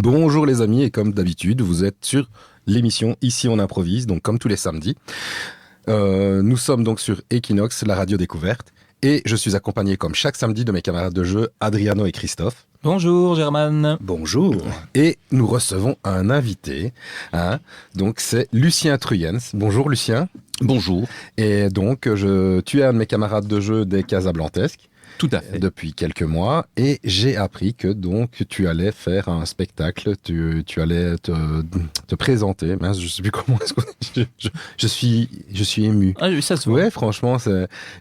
Bonjour les amis, et comme d'habitude, vous êtes sur l'émission Ici on improvise, donc comme tous les samedis. Nous sommes donc sur Equinox, la radio découverte, et je suis accompagné comme chaque samedi de mes camarades de jeu, Adriano et Christophe. Bonjour Germaine. Bonjour. Et nous recevons un invité, donc c'est Lucien Truyens. Bonjour Lucien. Bonjour. Et donc tu es un de mes camarades de jeu des Casablantesques. Tout à fait. Depuis quelques mois, et j'ai appris que donc tu allais faire un spectacle, tu allais te présenter. Mince, je sais plus comment est-ce qu'on je suis ému. Ah oui, ça se voit. Ouais, franchement,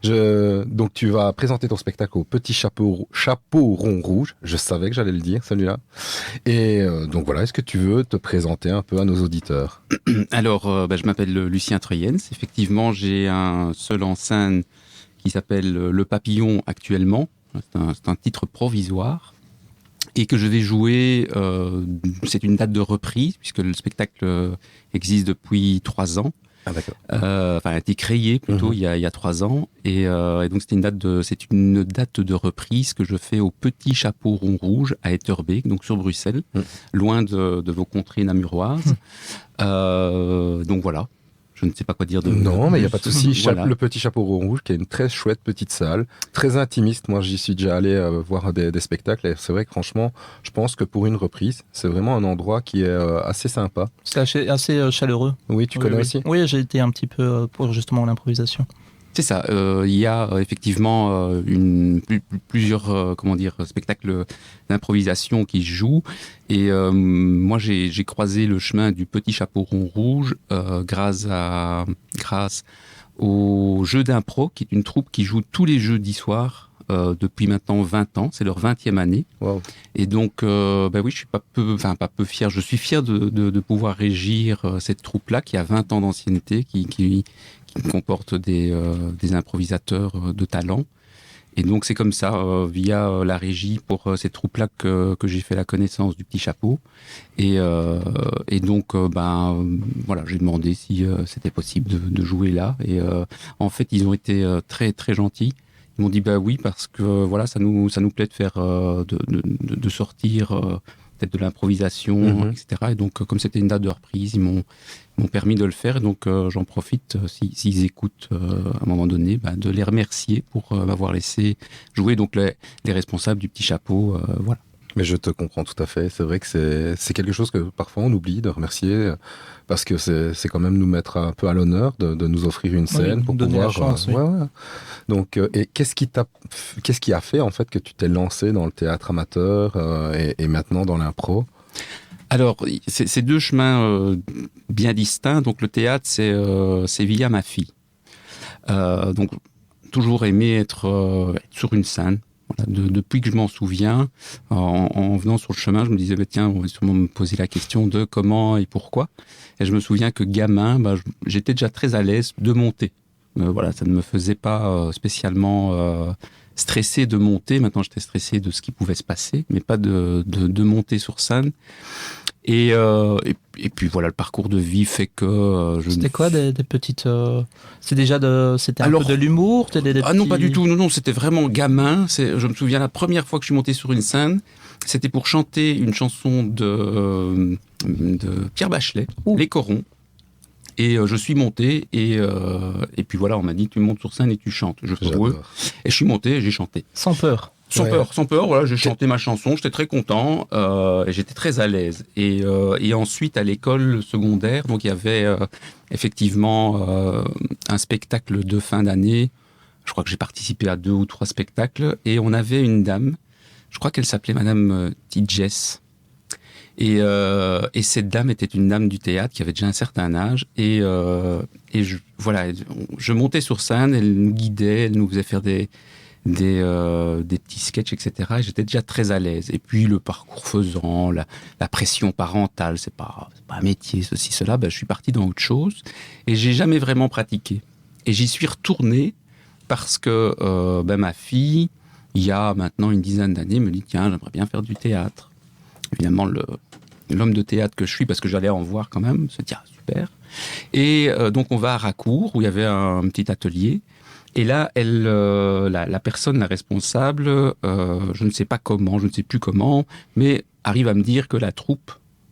donc tu vas présenter ton spectacle au Petit Chapeau Rond Rouge. Je savais que j'allais le dire, celui-là. Et donc voilà, est-ce que tu veux te présenter un peu à nos auditeurs? Alors, je m'appelle Lucien Truyens. Effectivement, j'ai un seul en scène qui s'appelle Le Papillon actuellement. C'est un titre provisoire et que je vais jouer. C'est une date de reprise puisque le spectacle existe depuis 3 ans. Ah d'accord. A été créé plutôt il y a 3 ans et donc c'est une date de reprise que je fais au Petit Chapeau Rond Rouge à Etterbeek, donc sur Bruxelles, loin de vos contrées namuroises. Donc voilà. Je ne sais pas quoi dire de... Non, mais il n'y a pas de souci. Voilà. Le Petit Chapeau Rond Rouge, qui est une très chouette petite salle, très intimiste. Moi, j'y suis déjà allé voir des spectacles. Et c'est vrai que franchement, je pense que pour une reprise, c'est vraiment un endroit qui est assez sympa. C'est assez chaleureux. Oui, tu connais aussi? Oui, j'ai été un petit peu pour justement l'improvisation. C'est ça. Il y a effectivement plusieurs spectacles d'improvisation qui se jouent. Et moi, j'ai croisé le chemin du Petit Chapeau Rond Rouge grâce au Jeu d'impro, qui est une troupe qui joue tous les jeudis soirs depuis maintenant 20 ans. C'est leur 20e année. Wow. Et donc, oui, je suis pas peu fier. Je suis fier de pouvoir régir cette troupe-là qui a 20 ans d'ancienneté, qui comporte des improvisateurs de talent. Et donc c'est comme ça, via la régie pour cette troupe-là que j'ai fait la connaissance du Petit Chapeau. Et donc voilà, j'ai demandé si c'était possible de jouer là. Et en fait, ils ont été très très gentils. Ils m'ont dit oui, parce que voilà, ça nous plaît de faire de sortir peut-être de l'improvisation, etc. Et donc comme c'était une date de reprise, ils m'ont permis de le faire. Et donc j'en profite, s'ils écoutent à un moment donné, de les remercier pour m'avoir laissé jouer. Donc les responsables du Petit Chapeau, voilà. Mais je te comprends tout à fait. C'est vrai que c'est quelque chose que parfois on oublie de remercier, parce que c'est quand même nous mettre un peu à l'honneur de nous offrir une scène pour donner pouvoir. La chance, oui. Ouais. Donc, et qu'est-ce qui a fait en fait que tu t'es lancé dans le théâtre amateur et maintenant dans l'impro? Alors, c'est deux chemins bien distincts. Donc le théâtre, c'est via ma fille. Donc toujours aimé être sur une scène. Voilà, depuis que je m'en souviens, en venant sur le chemin, je me disais, tiens, on va sûrement me poser la question de comment et pourquoi. Et je me souviens que gamin, j'étais déjà très à l'aise de monter. Voilà, ça ne me faisait pas spécialement stressé de monter. Maintenant, j'étais stressé de ce qui pouvait se passer, mais pas de monter sur scène. Et puis voilà, le parcours de vie fait que C'était quoi des petites c'était un peu de l'humour, non, pas du tout. Non, c'était vraiment gamin. Je me souviens la première fois que je suis monté sur une scène, c'était pour chanter une chanson de Pierre Bachelet, Les Corons. Et je suis monté et puis voilà, on m'a dit tu montes sur scène et tu chantes. Je fais ouais. Et je suis monté et j'ai chanté. Sans peur. Sans peur, voilà, j'ai chanté ma chanson, j'étais très content et j'étais très à l'aise. Et ensuite, à l'école secondaire, donc il y avait effectivement un spectacle de fin d'année. Je crois que j'ai participé à 2 ou 3 spectacles et on avait une dame, je crois qu'elle s'appelait Madame Tidjess. Et cette dame était une dame du théâtre qui avait déjà un certain âge et je montais sur scène, elle nous guidait, elle nous faisait faire des petits sketchs, etc. Et j'étais déjà très à l'aise. Et puis le parcours faisant, la pression parentale, c'est pas un métier, ceci, cela. Je suis parti dans autre chose et j'ai jamais vraiment pratiqué. Et j'y suis retourné parce que ma fille, il y a maintenant une dizaine d'années, me dit tiens, j'aimerais bien faire du théâtre. Évidemment, l'homme de théâtre que je suis, parce que j'allais en voir quand même, se dit super. Et donc on va à Racourt où il y avait un petit atelier. Et là, la personne, la responsable, je ne sais pas comment, je ne sais plus comment, mais arrive à me dire que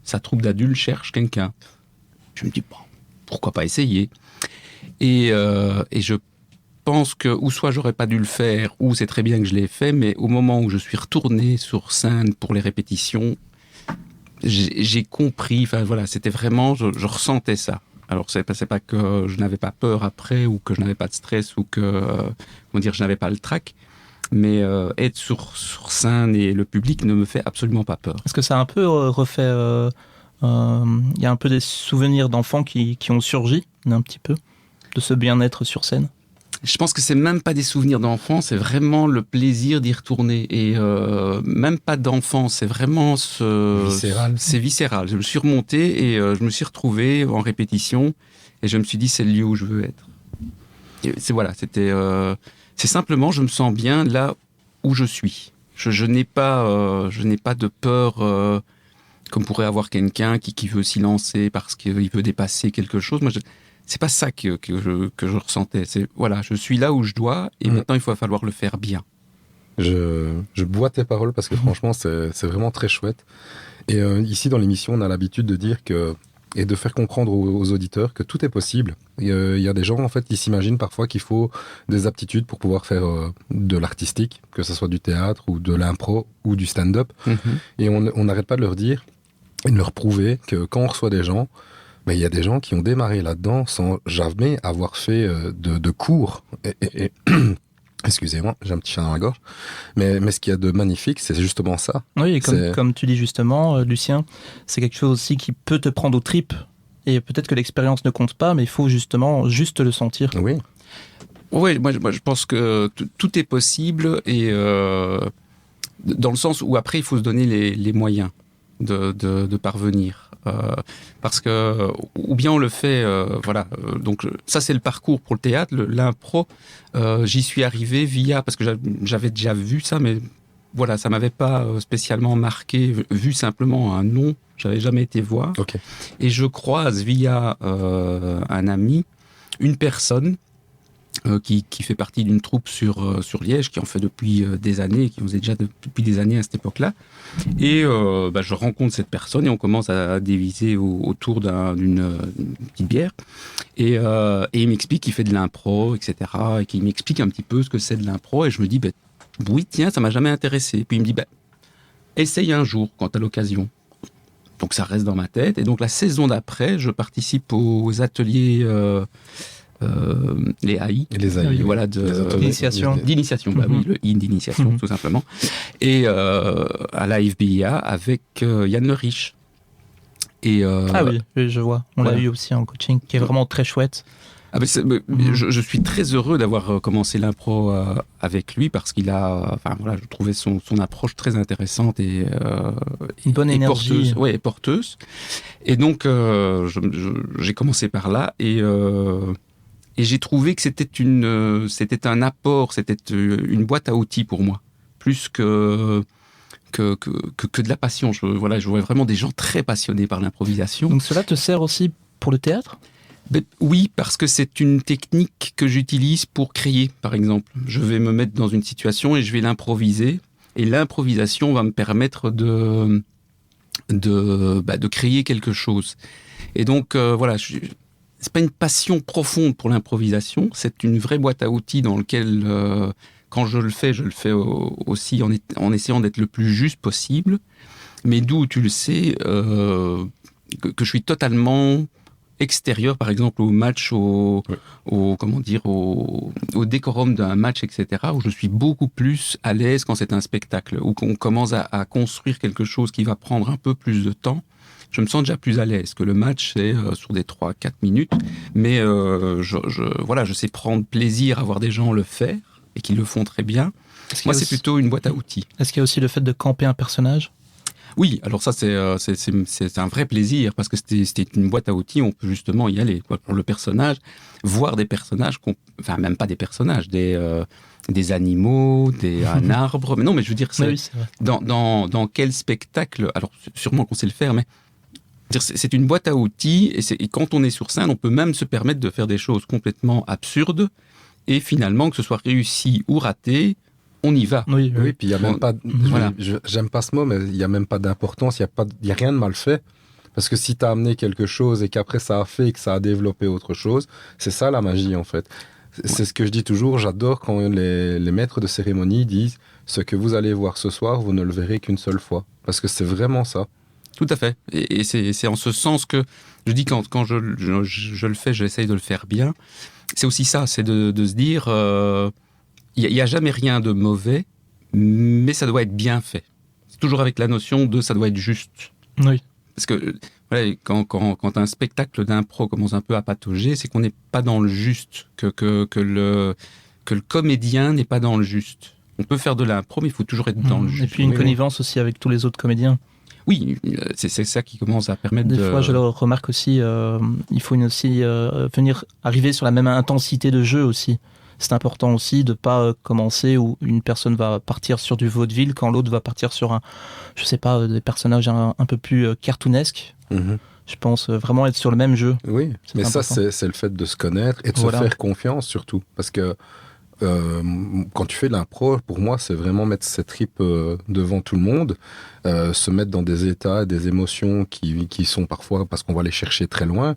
sa troupe d'adultes cherche quelqu'un. Je me dis, bon, pourquoi pas essayer ? Et je pense que, ou soit j'aurais pas dû le faire, ou c'est très bien que je l'ai fait, mais au moment où je suis retourné sur scène pour les répétitions, j'ai compris, enfin voilà, c'était vraiment, je ressentais ça. Alors c'est pas que je n'avais pas peur après, ou que je n'avais pas de stress, ou que, je n'avais pas le trac, mais être sur scène et le public ne me fait absolument pas peur. Est-ce que ça a un peu refait... y a un peu des souvenirs d'enfants qui ont surgi, un petit peu, de ce bien-être sur scène ? Je pense que c'est même pas des souvenirs d'enfance, c'est vraiment le plaisir d'y retourner. Et même pas d'enfance, c'est vraiment viscéral. C'est viscéral. Je me suis remonté et je me suis retrouvé en répétition et je me suis dit c'est le lieu où je veux être. Et c'est simplement je me sens bien là où je suis. Je n'ai pas de peur comme pourrait avoir quelqu'un qui veut s'y lancer parce qu'il veut dépasser quelque chose. Moi, c'est pas ça que je ressentais. C'est, voilà, je suis là où je dois et maintenant il va falloir le faire bien. Je bois tes paroles parce que franchement, c'est vraiment très chouette. Et ici, dans l'émission, on a l'habitude de dire et de faire comprendre aux auditeurs que tout est possible. Il y a des gens, en fait, qui s'imaginent parfois qu'il faut des aptitudes pour pouvoir faire de l'artistique, que ce soit du théâtre ou de l'impro ou du stand-up. Et on n'arrête pas de leur dire et de leur prouver que quand on reçoit des gens, il y a des gens qui ont démarré là-dedans sans jamais avoir fait de cours. Et excusez-moi, j'ai un petit chat dans la gorge. Mais ce qu'il y a de magnifique, c'est justement ça. Oui, et comme tu dis justement, Lucien, c'est quelque chose aussi qui peut te prendre aux tripes. Et peut-être que l'expérience ne compte pas, mais il faut justement juste le sentir. Oui. Oui, moi je pense que tout est possible et dans le sens où après il faut se donner les moyens de parvenir. Parce que ou bien on le fait donc ça c'est le parcours pour le théâtre, l'impro, j'y suis arrivé parce que j'avais déjà vu ça, mais voilà, ça m'avait pas spécialement marqué, vu simplement un nom, j'avais jamais été voir. Okay. Et je croise via un ami une personne qui fait partie d'une troupe sur Liège, qui en fait depuis des années, qui en faisait déjà depuis des années à cette époque-là. Et je rencontre cette personne et on commence à déviser autour d'une petite bière. Et il m'explique qu'il fait de l'impro, etc. Et qu'il m'explique un petit peu ce que c'est de l'impro. Et je me dis, oui, tiens, ça m'a jamais intéressé. Et puis il me dit, essaye un jour quand t'as l'occasion. Donc ça reste dans ma tête. Et donc la saison d'après, je participe aux ateliers... les AI, voilà, d'initiation, oui, le I d'initiation, tout simplement, et à la FBIA avec Yann Le Riche. Et oui, je vois, on l'a eu aussi en coaching, qui est vraiment très chouette. Je suis très heureux d'avoir commencé l'impro avec lui parce qu'il a, je trouvais son approche très intéressante et une bonne énergie, porteuse. Et donc j'ai commencé par là et j'ai trouvé que c'était un apport, c'était une boîte à outils pour moi, plus que de la passion. Je voyais vraiment des gens très passionnés par l'improvisation. Donc cela te sert aussi pour le théâtre ? Oui, parce que c'est une technique que j'utilise pour créer, par exemple. Je vais me mettre dans une situation et je vais l'improviser. Et l'improvisation va me permettre de créer quelque chose. Et donc, c'est pas une passion profonde pour l'improvisation. C'est une vraie boîte à outils dans laquelle, quand je le fais aussi en essayant d'être le plus juste possible. Mais d'où tu le sais que je suis totalement extérieur, par exemple, au match, au décorum d'un match, etc., où je suis beaucoup plus à l'aise quand c'est un spectacle, où on commence à construire quelque chose qui va prendre un peu plus de temps. Je me sens déjà plus à l'aise que le match, c'est sur des 3-4 minutes, mais je sais prendre plaisir à voir des gens le faire, et qui le font très bien. Moi, c'est plutôt une boîte à outils. Est-ce qu'il y a aussi le fait de camper un personnage ? Oui, alors ça c'est un vrai plaisir parce que c'était une boîte à outils, on peut justement y aller pour le personnage, voir des personnages, même pas des personnages, des animaux, un arbre, mais non, mais je veux dire, oui, c'est vrai. Dans quel spectacle, alors sûrement qu'on sait le faire, mais c'est une boîte à outils et quand on est sur scène, on peut même se permettre de faire des choses complètement absurdes et finalement que ce soit réussi ou raté, on y va. Oui, Oui, puis il y a même pas. Voilà. J'aime pas ce mot, mais il y a même pas d'importance. Il y a rien de mal fait. Parce que si tu as amené quelque chose et qu'après ça a fait et que ça a développé autre chose, c'est ça la magie en fait. C'est ce que je dis toujours. J'adore quand les maîtres de cérémonie disent ce que vous allez voir ce soir, vous ne le verrez qu'une seule fois. Parce que c'est vraiment ça. Tout à fait. Et c'est en ce sens que je dis quand je le fais, j'essaye de le faire bien. C'est aussi ça, c'est de se dire, il n'y a jamais rien de mauvais, mais ça doit être bien fait. C'est toujours avec la notion de ça doit être juste. Oui. Parce que voilà, quand un spectacle d'impro commence un peu à patauger, c'est qu'on n'est pas dans le juste, que le comédien n'est pas dans le juste. On peut faire de l'impro, mais il faut toujours être dans le juste. Et puis une connivence aussi avec tous les autres comédiens. Oui, c'est ça qui commence à permettre Des fois, je le remarque aussi, il faut venir arriver sur la même intensité de jeu aussi. C'est important aussi de ne pas commencer où une personne va partir sur du vaudeville quand l'autre va partir sur des personnages un peu plus cartoonesques. Mm-hmm. Je pense vraiment être sur le même jeu. Oui, mais important. ça, c'est le fait de se connaître et de se faire confiance surtout. Parce que quand tu fais de l'impro, pour moi, c'est vraiment mettre ses tripes devant tout le monde, se mettre dans des états, des émotions qui sont parfois, parce qu'on va les chercher très loin.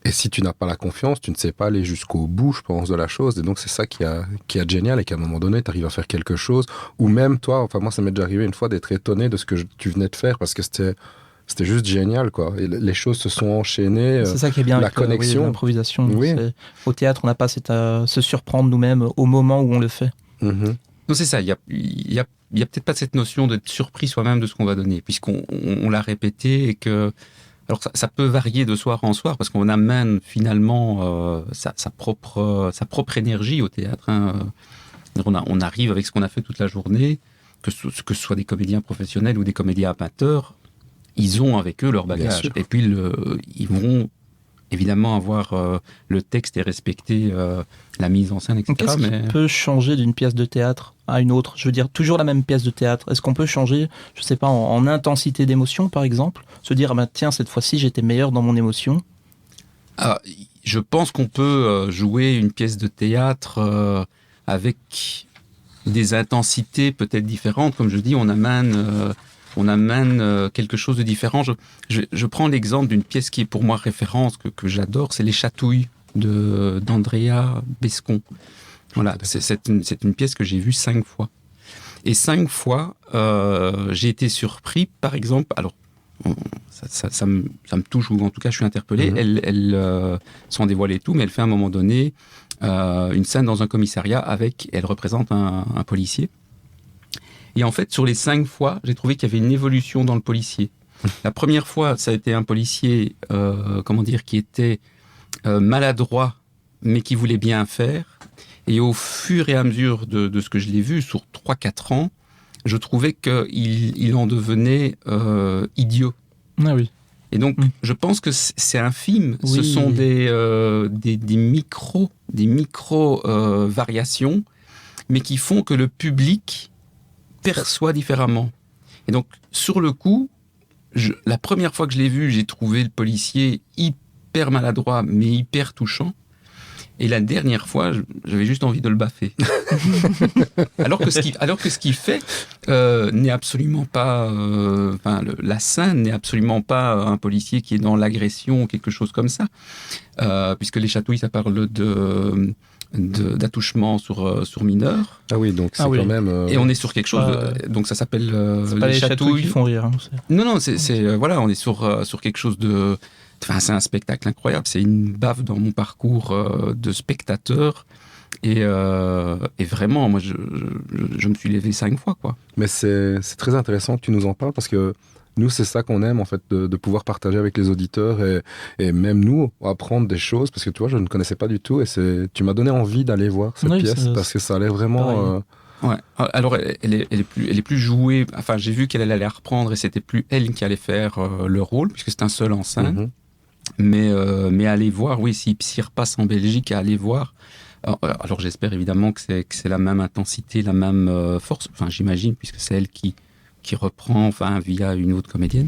Et si tu n'as pas la confiance, tu ne sais pas aller jusqu'au bout, je pense, de la chose. Et donc, c'est ça qui est génial et qu'à un moment donné, tu arrives à faire quelque chose. Ou même toi, enfin moi, ça m'est déjà arrivé une fois d'être étonné de ce que tu venais de faire parce que c'était juste génial, quoi. Et les choses se sont enchaînées. C'est ça qui est bien la avec connexion. l'improvisation. Oui. Au théâtre, on n'a pas se surprendre nous-mêmes au moment où on le fait. Mm-hmm. Non, c'est ça. Il y a peut-être pas cette notion d'être surpris soi-même de ce qu'on va donner, puisqu'on l'a répété et que. Alors ça peut varier de soir en soir parce qu'on amène finalement sa propre énergie au théâtre. Hein. On arrive avec ce qu'on a fait toute la journée, que ce soit des comédiens professionnels ou des comédiens amateurs, ils ont avec eux leur bagage. Et puis ils vont évidemment avoir le texte et respecter la mise en scène, etc. Qu'est-ce qui peut changer d'une pièce de théâtre à une autre? Je veux dire, toujours la même pièce de théâtre. Est-ce qu'on peut changer, je sais pas, en intensité d'émotion, par exemple? Se dire, tiens, cette fois-ci, j'étais meilleur dans mon émotion. Je pense qu'on peut jouer une pièce de théâtre avec des intensités peut-être différentes. Comme je dis, on amène quelque chose de différent. Je prends l'exemple d'une pièce qui est pour moi référence, que j'adore, c'est Les Chatouilles d'Andrea Bescon. Voilà, c'est une pièce que j'ai vue 5 fois. Et 5 fois, j'ai été surpris, par exemple, alors ça me touche, ou en tout cas je suis interpellé, elle sans dévoiler tout, mais elle fait à un moment donné une scène dans un commissariat elle représente un policier. Et en fait, sur les 5 fois, j'ai trouvé qu'il y avait une évolution dans le policier. La première fois, ça a été un policier, qui était maladroit, mais qui voulait bien faire. Et au fur et à mesure de ce que je l'ai vu, sur 3-4 ans, je trouvais qu'il en devenait idiot. Ah oui. Et donc, je pense que c'est infime. Oui. Ce sont des micro variations, mais qui font que le public perçoit différemment. Et donc, sur le coup, la première fois que je l'ai vu, j'ai trouvé le policier hyper maladroit, mais hyper touchant. Et la dernière fois, j'avais juste envie de le baffer. alors que ce qu'il fait n'est absolument pas... la scène n'est absolument pas un policier qui est dans l'agression ou quelque chose comme ça. Puisque Les Chatouilles, ça parle d'attouchement sur mineurs. Ah oui, donc c'est quand même... Et on est sur quelque chose... donc ça s'appelle c'est pas les chatouilles qui font rire. Hein, non, on est sur quelque chose de... Enfin, c'est un spectacle incroyable. C'est une baffe dans mon parcours de spectateur. Et vraiment, moi, je me suis levé 5 fois, quoi. Mais c'est très intéressant que tu nous en parles parce que nous, c'est ça qu'on aime, en fait, de pouvoir partager avec les auditeurs et même nous, apprendre des choses. Parce que, tu vois, je ne connaissais pas du tout et tu m'as donné envie d'aller voir cette pièce parce que ça a l'air vraiment... Ouais. Alors, elle est plus jouée. Enfin, j'ai vu qu'elle allait la reprendre et c'était plus elle qui allait faire le rôle puisque c'est un seul en scène. Mm-hmm. Mais aller voir, oui, s'il repasse en Belgique, à aller voir. Alors j'espère évidemment que c'est la même intensité, la même force. Enfin, j'imagine, puisque c'est elle qui reprend, via une autre comédienne.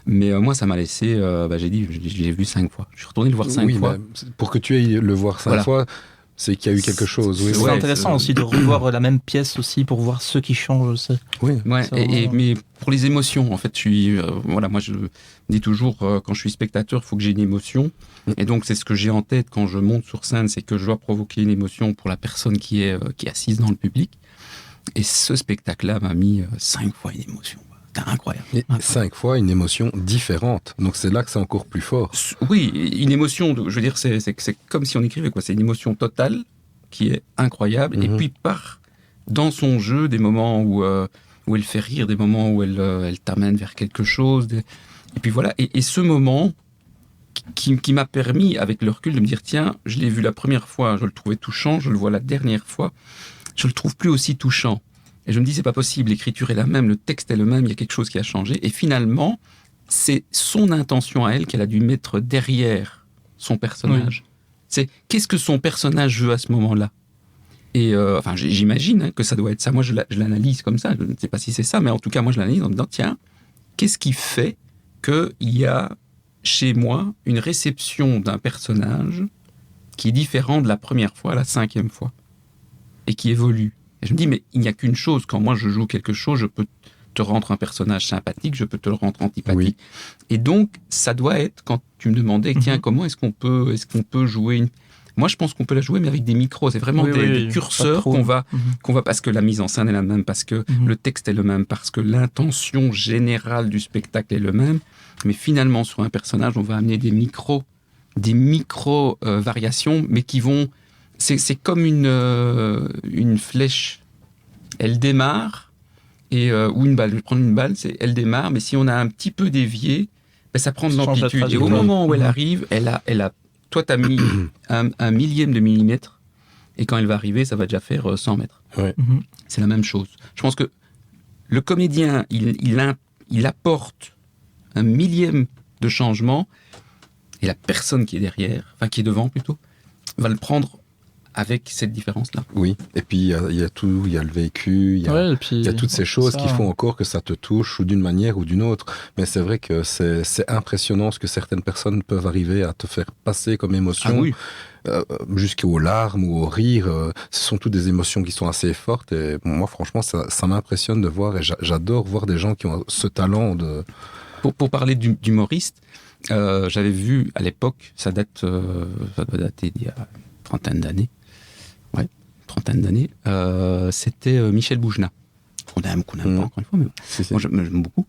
Mais moi, ça m'a laissé. J'ai dit, je l'ai vu 5 fois. Je suis retourné le voir 5 fois. Pour que tu ailles le voir 5 fois. c'est qu'il y a eu quelque chose. Oui, C'est Ouais, intéressant aussi de revoir la même pièce aussi pour voir ce qui change aussi. oui. Ouais, Ça, vraiment. mais pour les émotions, en fait, je suis, voilà, moi je dis toujours, quand je suis spectateur, il faut que j'ai une émotion. Et donc c'est ce que j'ai en tête quand je monte sur scène, c'est que je dois provoquer une émotion pour la personne qui est assise dans le public. Et ce spectacle-là m'a mis 5 fois une émotion. C'était incroyable. Et 5 fois une émotion différente. Donc c'est là que c'est encore plus fort. Oui, une émotion, je veux dire, c'est comme si on écrivait, quoi. C'est une émotion totale qui est incroyable. Et puis dans son jeu, des moments où elle fait rire, des moments où elle t'amène vers quelque chose. Et puis voilà. Et ce moment qui m'a permis, avec le recul, de me dire, tiens, je l'ai vu la première fois, je le trouvais touchant, je le vois la dernière fois, je le trouve plus aussi touchant. Et je me dis, c'est pas possible, l'écriture est la même, le texte est le même, il y a quelque chose qui a changé. Et finalement, c'est son intention à elle qu'elle a dû mettre derrière son personnage. C'est qu'est-ce que son personnage veut à ce moment-là. Et enfin, j'imagine que ça doit être ça. Moi, je l'analyse comme ça. Je ne sais pas si c'est ça, mais en tout cas, moi, je l'analyse en me disant, tiens, qu'est-ce qui fait qu'il y a chez moi une réception d'un personnage qui est différent de la première fois à la 5e fois et qui évolue. Et je me dis, mais il n'y a qu'une chose. Quand moi, je joue quelque chose, je peux te rendre un personnage sympathique, je peux te le rendre antipathique. Oui. Et donc, ça doit être, quand tu me demandais, tiens, comment est-ce qu'on peut jouer une... Moi, je pense qu'on peut la jouer, mais avec des micros. C'est vraiment des curseurs qu'on va, parce que la mise en scène est la même, parce que le texte est le même, parce que l'intention générale du spectacle est le même. Mais finalement, sur un personnage, on va amener des micro variations, mais qui vont... C'est comme une flèche. Elle démarre, ou une balle. Je vais prendre une balle, elle démarre, mais si on a un petit peu dévié, ben, ça prend de l'amplitude. Et au moment où elle arrive, toi, tu as mis un millième de millimètre, et quand elle va arriver, ça va déjà faire 100 mètres. Ouais. C'est la même chose. Je pense que le comédien, il apporte un millième de changement, et la personne qui est derrière, enfin qui est devant plutôt, va le prendre avec cette différence-là. Oui, et puis il y a tout, il y a le vécu, il y a toutes ces choses qui font encore que ça te touche ou d'une manière ou d'une autre. Mais c'est vrai que c'est impressionnant ce que certaines personnes peuvent arriver à te faire passer comme émotion. Ah oui. Jusqu'aux larmes ou au rire, ce sont toutes des émotions qui sont assez fortes et moi franchement ça m'impressionne de voir et j'adore voir des gens qui ont ce talent de... Pour parler d'humoriste, j'avais vu à l'époque, ça doit dater d'il y a trentaine d'années, c'était Michel Boujna, qu'on aime pas encore une fois, mais moi j'aime beaucoup.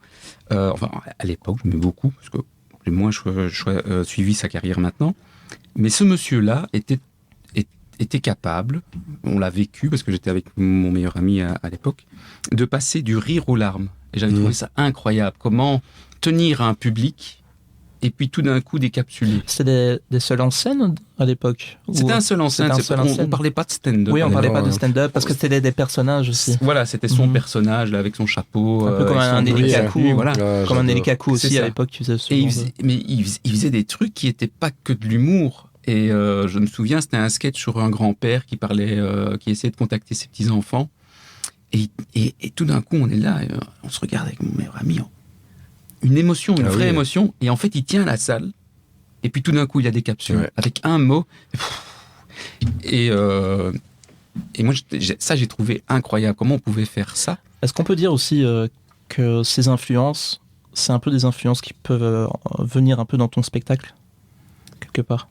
Enfin, à l'époque, j'aimais beaucoup, parce que j'ai moins suivi sa carrière maintenant. Mais ce monsieur-là était capable, on l'a vécu, parce que j'étais avec mon meilleur ami à l'époque, de passer du rire aux larmes. Et j'avais trouvé ça incroyable. Comment tenir un public et puis tout d'un coup décapsuler. C'était des seuls en scène à l'époque? C'était un seul en scène. On parlait pas de stand-up. Oui, on parlait pas de stand-up parce que c'était des personnages aussi. Voilà, c'était son personnage là, avec son chapeau. Un peu comme un Nelly Kakou. Voilà. Comme un Nelly Kakou aussi à l'époque. Il faisait des trucs qui étaient pas que de l'humour. Et je me souviens, c'était un sketch sur un grand-père qui parlait, qui essayait de contacter ses petits-enfants. Et tout d'un coup, on est là, on se regarde avec mon meilleur ami. Une émotion, une vraie émotion, et en fait il tient la salle, et puis tout d'un coup il a des capsules, avec un mot, et moi ça j'ai trouvé incroyable, comment on pouvait faire ça. Est-ce qu'on peut dire aussi que ces influences, c'est un peu des influences qui peuvent venir un peu dans ton spectacle, quelque part?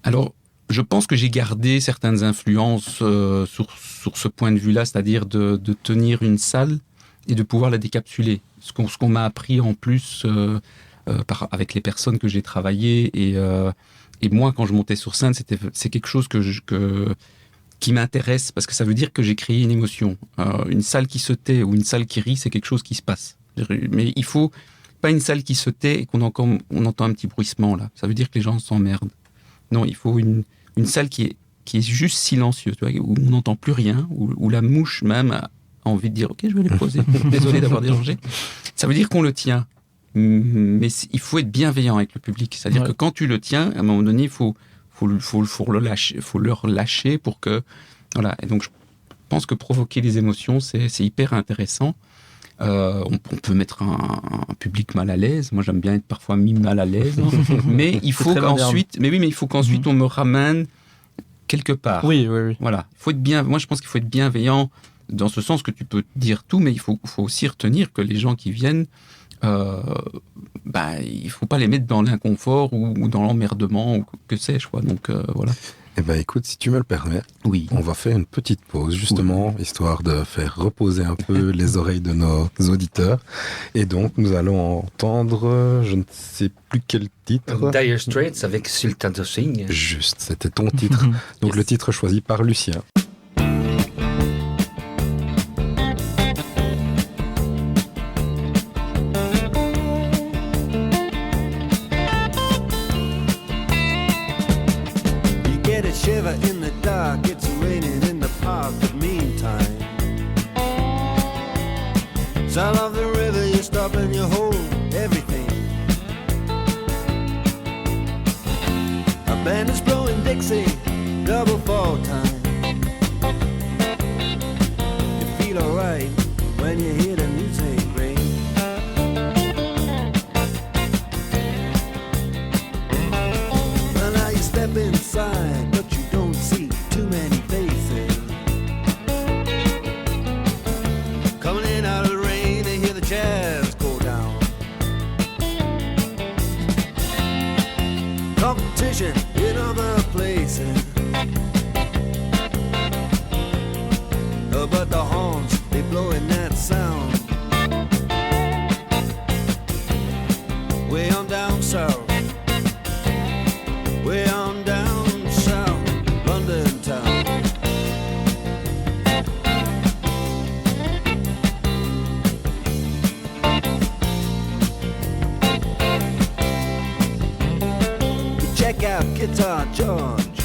Alors, je pense que j'ai gardé certaines influences sur ce point de vue-là, c'est-à-dire de tenir une salle et de pouvoir la décapsuler. Ce qu'on m'a appris en plus avec les personnes que j'ai travaillées et moi quand je montais sur scène, c'est quelque chose qui m'intéresse parce que ça veut dire que j'ai créé une émotion. Une salle qui se tait ou une salle qui rit, c'est quelque chose qui se passe. Mais il faut pas une salle qui se tait et qu'on entend un petit bruissement là. Ça veut dire que les gens s'emmerdent. Non, il faut une salle qui est juste silencieuse, tu vois, où on n'entend plus rien, où la mouche même a envie de dire ok, je vais les poser, désolé d'avoir dérangé. Ça veut dire qu'on le tient, mais il faut être bienveillant avec le public, c'est-à-dire que quand tu le tiens, à un moment donné il faut le relâcher pour que voilà. Et donc je pense que provoquer les émotions c'est hyper intéressant. On peut mettre un public mal à l'aise. Moi j'aime bien être parfois mis mal à l'aise, mais il faut qu'ensuite on me ramène quelque part. Oui, oui, oui. Voilà. Moi, je pense qu'il faut être bienveillant dans ce sens que tu peux dire tout, mais il faut aussi retenir que les gens qui viennent, il faut pas les mettre dans l'inconfort ou dans l'emmerdement ou que sais-je, quoi. Donc, voilà. Eh ben écoute, si tu me le permets, Oui. on va faire une petite pause, justement, histoire de faire reposer un peu les oreilles de nos auditeurs. Et donc, nous allons entendre, je ne sais plus quel titre. Dire Straits avec Sultan of Swing. Juste, c'était ton titre. Donc, le titre choisi par Lucien. Shiver in the dark, it's raining in the park, but meantime, sound of the river, you stop and you hold everything. A band is blowing Dixie, double fall time. You feel alright when you hear the music ring. Well, now you step inside, too many faces coming in out of the rain to hear the jazz go down. Competition in other places, but the horns, they blowing that sound way on down south, way on down London town. You check out Guitar George,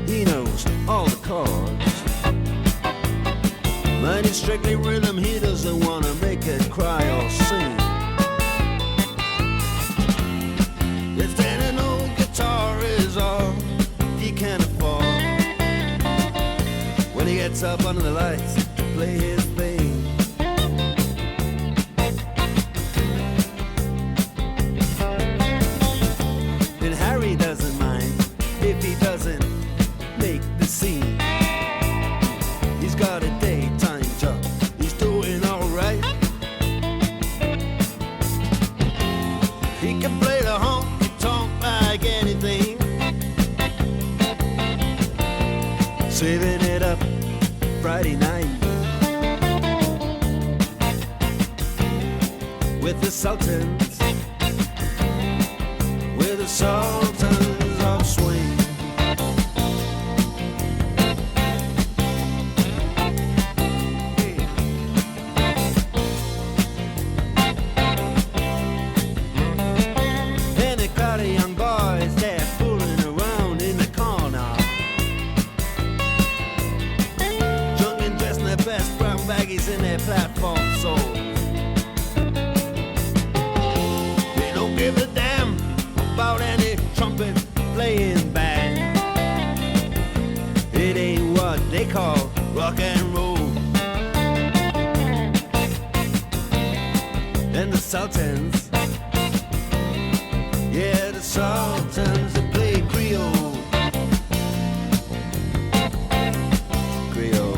he knows all the chords. But it's strictly rhythm, he doesn't want to make it cry or sing. If then an old guitar is all he can afford, when he gets up under the lights to play his thing. And Harry doesn't mind if he doesn't make the scene. He's got a daytime job, he's doing alright. He can play the honky-tonk like anything, saving it up Friday night with the Sultans, with the Sultans of Swing. And a crowd of young boys, they're fooling around in the corner, drunk and dressed in their best brown baggies in their platform soles. They don't give a damn about any trumpet playing band. It ain't what they call rock and roll. And the Sultans, yeah, the Sultans, they play Creole. Creole.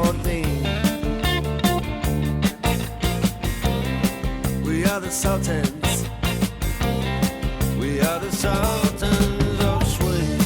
14. We are the Sultans. We are the Sultans of Swing.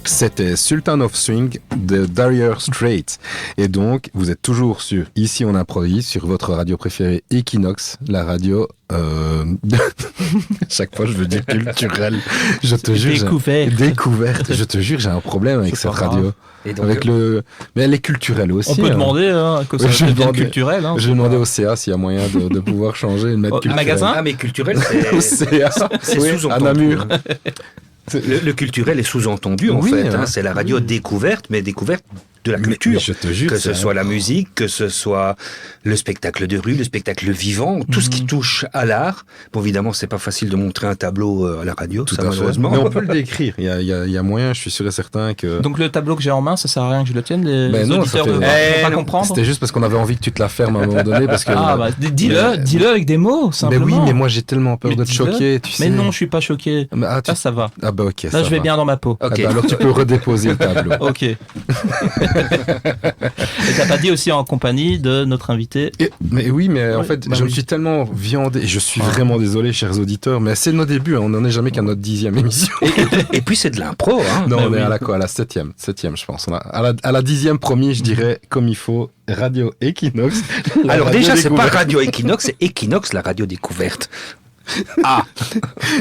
C'était Sultan of Swing de Dire Straits. Et donc, vous êtes toujours sur Ici on improvise, sur votre radio préférée Equinox, la radio... Chaque fois, je veux dire culturelle. Je te jure. Découverte. Je te jure, j'ai un problème avec cette radio. Et donc, Avec mais elle est culturelle aussi. On peut demander que ça devienne culturel. Je vais demander au CA s'il y a moyen de pouvoir changer et de mettre culturel. magasin. Ah, mais culturel, Au c'est CA, c'est oui, sous-entendu. à Namur. Le culturel est sous-entendu, en Oui, fait. hein. C'est la radio découverte, mais découverte de la culture. Mais je te jure, Que ce c'est soit la musique, que ce soit le spectacle de rue, le spectacle vivant, tout ce qui touche à l'art. Bon, évidemment, c'est pas facile de montrer un tableau à la radio, Tout ça à fait. malheureusement. Mais on peut le décrire. Il y a moyen, je suis sûr et certain que... Donc le tableau que j'ai en main, ça sert à rien que je le tienne. Les Ben non, auditeurs ça ne fait- vont pas non. comprendre. C'était juste parce qu'on avait envie que tu te la fermes à un moment donné. Parce que, Ah bah dis-le avec des mots mais simplement. oui, mais moi j'ai tellement peur Mais de te dis-le. choquer, tu sais. Mais non, je suis pas choqué. Mais, ah, Là ça va. ah bah ok, Là ça je vais va. bien dans ma peau. Ah Ok. bah alors tu peux redéposer le tableau. Ok. Et t'as pas dit aussi en compagnie de notre invité. Mais oui, mais en Ouais, fait, bah je me oui. suis tellement viandé, et je suis Ah. vraiment désolé, chers auditeurs, mais c'est nos débuts, hein, on n'en est jamais qu'à notre 10e émission. Et puis, c'est de l'impro, hein. Non, bah on est oui. à la quoi, à la 7e, je pense. À la 10e, promis, je dirais, comme il faut, Radio Equinox. la Alors radio déjà, c'est pas découverte. Radio Equinox, c'est Equinox, la radio découverte.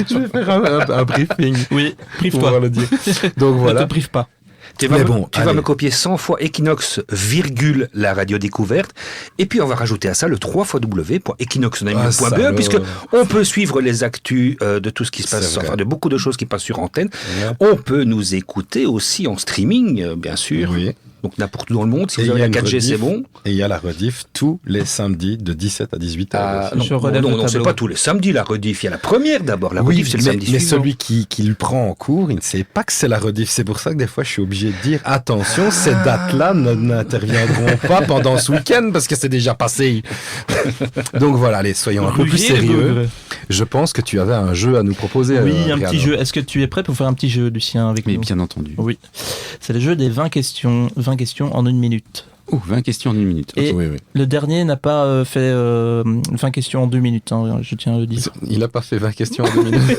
Je vais faire un briefing. Oui, Pour prive-toi. pouvoir le dire. Donc Ne voilà. te prive pas. Tu vas, Mais me, bon, tu vas allez. me copier 100 fois Equinox, virgule, la radio découverte. Et puis, on va rajouter à ça le 3x.equinoxnamur.be, Ah, salaud. puisque on peut suivre les actus de tout ce qui se passe, C'est vrai. enfin, de beaucoup de choses qui passent sur antenne. Ouais. On peut nous écouter aussi en streaming, bien sûr. Oui. Donc, n'importe où dans le monde. Si Et vous il y avez a la une 4G, c'est rediff. bon. Et il y a la rediff tous les samedis de 17 à 18h. Ah, Je non, relève non, le non, c'est tableau. pas tous les samedis la rediff. Il y a la première d'abord. La oui, rediff, c'est le samedi mais suivant. celui qui le prend en cours, il ne sait pas que c'est la rediff. C'est pour ça que des fois, je suis obligé de dire attention, ces dates-là n'interviendront pas pendant ce week-end parce que c'est déjà passé. Donc voilà, allez, soyons un peu plus Rugier et sérieux. bougre. Je pense que tu avais un jeu à nous proposer. Oui, un Rihanna. petit jeu. Est-ce que tu es prêt pour faire un petit jeu, Lucien, avec Mais nous? bien entendu. Oui. C'est le jeu des 20 questions. 20 questions en 1 minute. Oh, 20 questions en 1 minute. Et Oui, oui. le dernier n'a pas fait 20 questions en 2 minutes, hein, je tiens à le dire. Il n'a pas fait 20 questions en 2 minutes.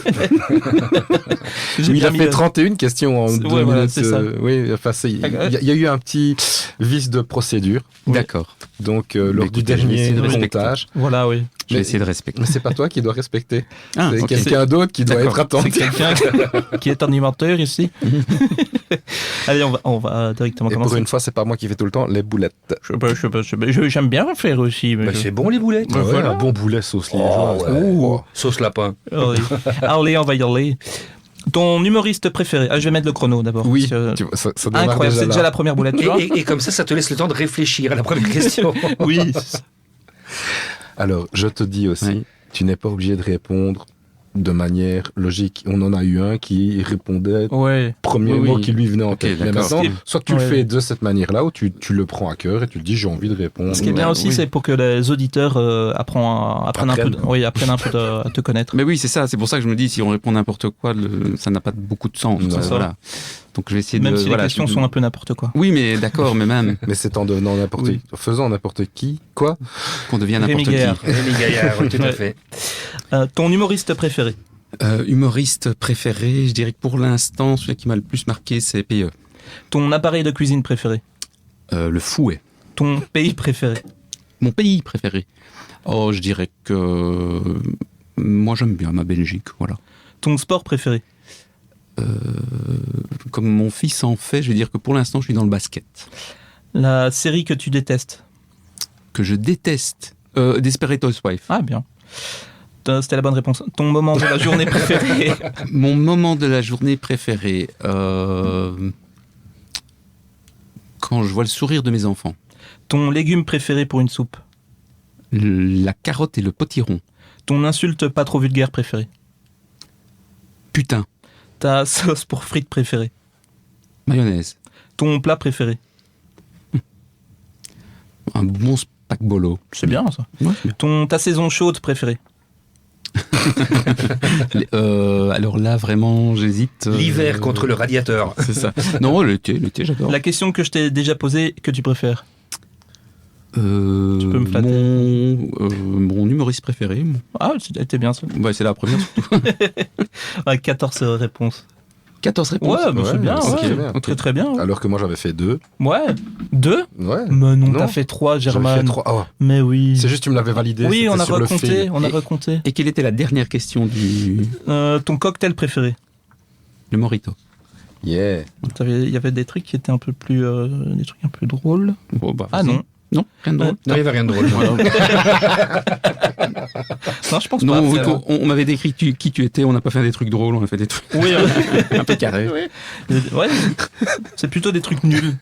J'ai Il bien a mis fait le- 31 questions en 2 Ouais, voilà, minutes. c'est ça. Oui, enfin, il y a eu un petit vice de procédure. Oui. D'accord. Donc, lors du Écoutez, je vais dernier essayer de respecter. comptage. Voilà, oui. Je vais Mais- essayer de respecter. Mais c'est pas toi qui dois respecter. Ah, C'est ok. quelqu'un d'autre qui doit D'accord. être C'est attentif. quelqu'un qui est animateur ici. Allez, on va directement Et pour commencer. une fois, c'est pas moi qui fais tout le temps les boulettes. J'aime bien faire aussi. mais Bah, c'est bon, les boulettes. Ah ouais, voilà. un bon boulet sauce Oh, liégeoise. ouais. Oh. Sauce lapin. Allez. Allez, on va y aller. Ton humoriste préféré. Ah, je vais mettre le chrono d'abord. Oui, parce que- tu vois, ça démarre Incroyable, c'est déjà là. la première boulette, tu vois. Et comme ça te laisse le temps de réfléchir à la première question. Oui. Alors, je te dis aussi, Ouais. tu n'es pas obligé de répondre de manière logique. On en a eu un qui répondait Ouais. premièrement Oui. qui lui venait en Ok, tête. Mais d'accord. maintenant, Ce qui soit que tu le Ouais. fais de cette manière-là, ou tu le prends à cœur et tu te dis j'ai envie de répondre. Ce qui est bien aussi, oui. c'est pour que les auditeurs apprennent un peu, apprennent un peu à te connaître. Mais oui, c'est ça. C'est pour ça que je me dis, si on répond n'importe quoi, ça n'a pas beaucoup de sens. Non. Voilà. Donc je vais essayer Même de. si voilà, les questions je- sont un peu n'importe quoi. Oui, mais d'accord, mais même Mais c'est en devenant n'importe Oui. faisant n'importe qui, quoi. qu'on devient Rémi n'importe qui. Gaillard. Rémi Gaillard, oui, tout à Ouais. fait. Ton humoriste préféré. Humoriste préféré, je dirais que pour l'instant, celui qui m'a le plus marqué, c'est PE. Ton appareil de cuisine préféré. Le fouet. Ton pays préféré. Mon pays préféré. Oh, je dirais que moi j'aime bien ma Belgique, voilà. Ton sport préféré? Comme mon fils en fait, je vais dire que pour l'instant, je suis dans le basket. La série que tu détestes? Que je déteste. Desperate Housewives. Ah, bien. C'était la bonne réponse. Ton moment de la journée préféré? Mon moment de la journée préféré, quand je vois le sourire de mes enfants. Ton légume préféré pour une soupe? La carotte et le potiron. Ton insulte pas trop vulgaire préférée? Putain. Ta sauce pour frites préférée? Mayonnaise. Ton plat préféré? Un bon spagbolo. C'est bien ça. Ouais, c'est bien. Ta saison chaude préférée? Alors là, vraiment, j'hésite. L'hiver contre le radiateur. C'est ça. Non, l'été, j'adore. La question que je t'ai déjà posée, que tu préfères? Tu peux me flatter. Mon humoriste préféré. Ah, c'était bien ça. Ouais, c'est la première surtout. Ouais, 14 réponses. 14 réponses. Ouais, bah, c'est bien. c'est Ouais. très bien. Ok. Très très bien. Ouais. Alors que moi, j'avais fait 2. Ouais. 2? Ouais. Mais non, Non. t'as fait 3, J'avais Germaine. fait 3. Ah ouais. Mais oui. C'est juste, tu me l'avais validé. Oui, c'était on a sur le recompté. fil. On a recompté. Et quelle était la dernière question du Ton cocktail préféré? le Morito? Yeah. Il y avait des trucs qui étaient un peu plus, des trucs un peu drôles. Bon, bah, Ah vas-y. non. Non, rien de drôle. Non, il n'y avait rien de drôle. Non, je pense Non, pas. vu qu'on- on m'avait décrit qui tu étais, on n'a pas fait des trucs drôles, on a fait des trucs Oui, un peu carrés. ouais. C'est plutôt des trucs nuls.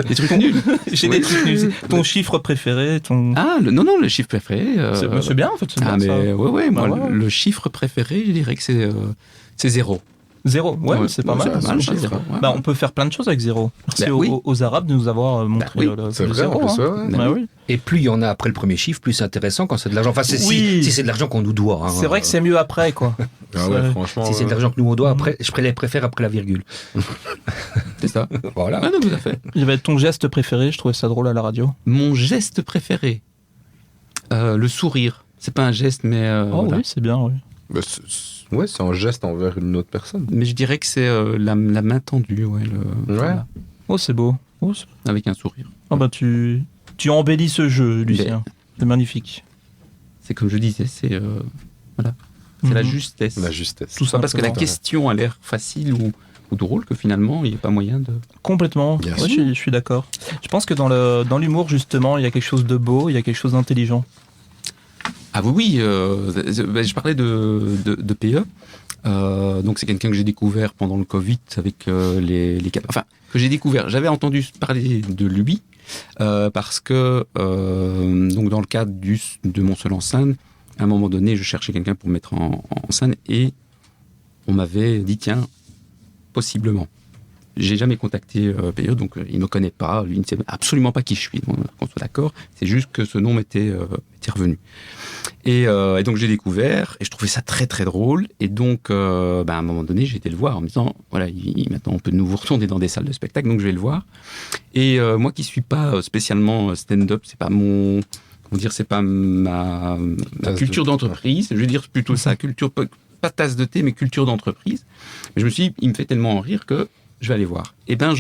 Des trucs nuls. J'ai des trucs nuls. Ton chiffre préféré, Ah, non, le chiffre préféré. C'est bien en fait. C'est Ah, bien, mais ça. ouais, moi, Bah, ouais. le chiffre préféré, je dirais que c'est 0. 0. Ouais, mais c'est pas mal. c'est pas mal, c'est ça, chiffre. 0. Ouais. Bah, on peut faire plein de choses avec 0. Merci Bah, aux, oui. aux Arabes de nous avoir montré oui, le C'est le vrai, en 0. plus, hein. ouais. Bah oui. Et plus il y en a après le premier chiffre, plus c'est intéressant quand c'est de l'argent. Enfin, Oui. si c'est de l'argent qu'on nous doit. hein. C'est vrai que c'est mieux après, quoi. Ah ouais, C'est- franchement. Si c'est de l'argent que nous on doit, après, je les préfère après la virgule. C'est ça. Voilà. Ah non, tout à fait. Il y avait ton geste préféré, je trouvais ça drôle à la radio. Mon geste préféré, le sourire. C'est pas un geste, mais Oh voilà. oui, c'est bien, oui. Bah, ouais, c'est un geste envers une autre personne. Mais je dirais que c'est la main tendue, ouais, voilà, Oh, c'est beau. Oh, avec un sourire. ah bah tu embellis ce jeu, Lucien. C'est magnifique. C'est comme je disais, c'est voilà, c'est la Mhm. justesse. La justesse. Tout C'est pas parce que la simplement. question a l'air facile ou drôle que finalement il n'y a pas moyen de. Complètement. Bien Ouais, sûr. je suis d'accord. Je pense que dans l'humour, justement, il y a quelque chose de beau, il y a quelque chose d'intelligent. Ah oui, je parlais de PE. Donc c'est quelqu'un que j'ai découvert pendant le Covid avec les enfin que j'ai découvert. J'avais entendu parler de lui parce que donc dans le cadre de mon seul en scène, à un moment donné, je cherchais quelqu'un pour me mettre en scène et on m'avait dit tiens, possiblement. J'ai jamais contacté PE, donc il me connaît pas, lui il ne sait absolument pas qui je suis, qu'on soit d'accord. C'est juste que ce nom m'était revenu. Et donc j'ai découvert et je trouvais ça très très drôle. Et donc à un moment donné, j'ai été le voir en me disant voilà, maintenant on peut de nouveau retourner dans des salles de spectacle, donc je vais le voir. Et moi qui suis pas spécialement stand-up, c'est pas mon c'est pas ma culture d'entreprise. Je veux dire plutôt ça, culture pas tasse de thé, mais culture d'entreprise. Mais je me suis dit, il me fait tellement en rire que je vais aller voir. Et ben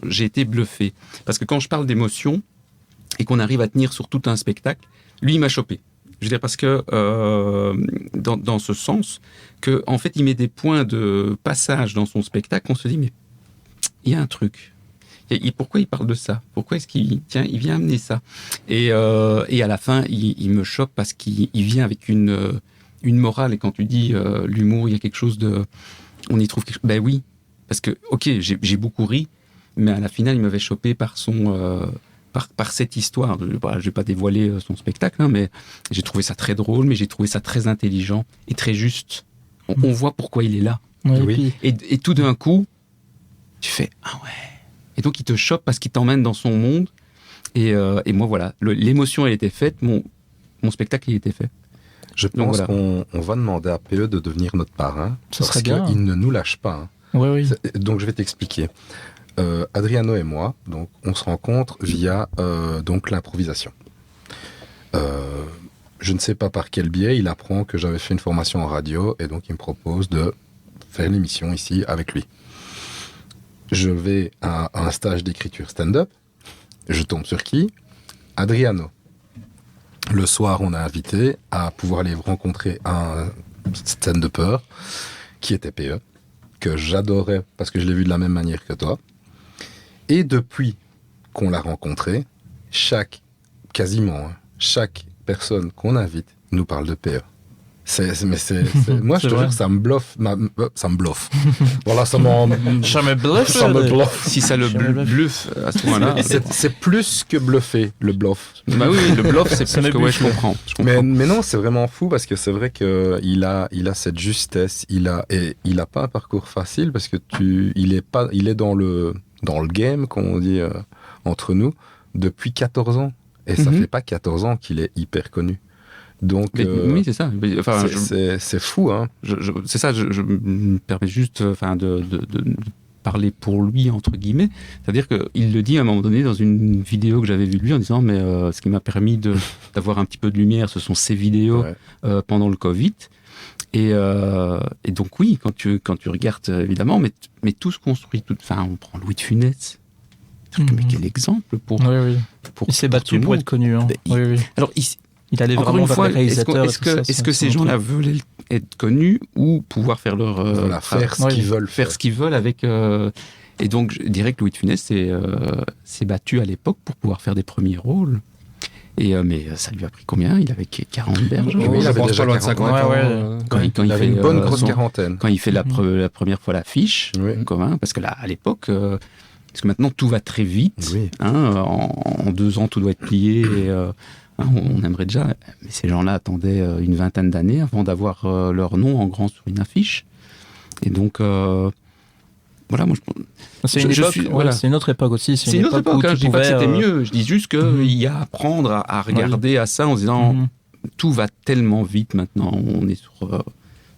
j'ai été bluffé parce que quand je parle d'émotion et qu'on arrive à tenir sur tout un spectacle, lui il m'a chopé. Je veux dire parce que dans ce sens que en fait il met des points de passage dans son spectacle, on se dit mais il y a un truc. Et pourquoi il parle de ça? Pourquoi est-ce qu'il vient amener ça? Et à la fin il me chope parce qu'il vient avec une morale. Et quand tu dis l'humour, il y a quelque chose de, on y trouve quelque chose. Ben oui, parce que ok j'ai beaucoup ri, mais à la finale il m'avait chopé par son par cette histoire. Je vais pas dévoiler son spectacle, hein, mais j'ai trouvé ça très drôle, mais j'ai trouvé ça très intelligent et très juste. On voit pourquoi il est là. Ouais, Oui. et puis, Et tout d'un coup, tu fais ah ouais. Et donc il te chope parce qu'il t'emmène dans son monde. Et moi voilà, l'émotion elle était faite, mon spectacle il était fait. Je Donc, pense voilà. qu'on va demander à PE de devenir notre parrain. Ce parce serait bien. qu'il ne nous lâche pas. hein. ouais, oui. Donc je vais t'expliquer. Adriano et moi, donc on se rencontre via donc l'improvisation. Je ne sais pas par quel biais, il apprend que j'avais fait une formation en radio et donc il me propose de faire l'émission ici avec lui. Je vais à un stage d'écriture stand-up. Je tombe sur qui? Adriano. Le soir, on a invité à pouvoir aller rencontrer un stand-upper qui était PE, que j'adorais parce que je l'ai vu de la même manière que toi. Et depuis qu'on l'a rencontré, quasiment chaque personne qu'on invite nous parle de PE. Moi, je te jure, ça me bluffe. Ça me bluffe. Voilà, ça me bluffe. Si ça le bluffe à ce moment-là. C'est plus que bluffer, le bluff. Bah oui, le bluff, c'est plus que... Ouais, je comprends. Mais non, c'est vraiment fou parce que c'est vrai qu'il a cette justesse. Il a pas un parcours facile parce que il est dans le game, comme on dit entre nous, depuis 14 ans. Et ça fait pas 14 ans qu'il est hyper connu. Donc, oui, c'est ça. Enfin, c'est fou, hein. C'est ça. Je me permets juste, de parler pour lui entre guillemets. C'est-à-dire qu'il le dit à un moment donné dans une vidéo que j'avais vue de lui en disant mais ce qui m'a permis d'avoir un petit peu de lumière, ce sont ces vidéos pendant le Covid. Et donc oui, quand tu regardes évidemment, mais tout se construit. On prend Louis de Funès. Mais quel exemple pour il s'est battu pour être connu. Hein. Alors il allait encore vraiment une fois, est-ce que ces gens-là veulent être connus ou pouvoir faire faire ce qu'ils veulent avec et donc je dirais que Louis de Funès s'est battu à l'époque pour pouvoir faire des premiers rôles. Et mais ça lui a pris combien ? Il avait 40 berges. Oui, il avait déjà 50 ans. Quand il avait une bonne grosse quarantaine. Quand il fait la première fois l'affiche, parce que là, à l'époque, parce que maintenant tout va très vite. Oui. En 2 ans, tout doit être plié. Et, on aimerait déjà, mais ces gens-là attendaient une vingtaine d'années avant d'avoir leur nom en grand sur une affiche. Et donc, voilà, moi c'est une autre époque aussi. C'est une autre époque. Je dis pas que c'était mieux. Je dis juste qu'il y a à apprendre à regarder à ça en se disant tout va tellement vite maintenant. On est sur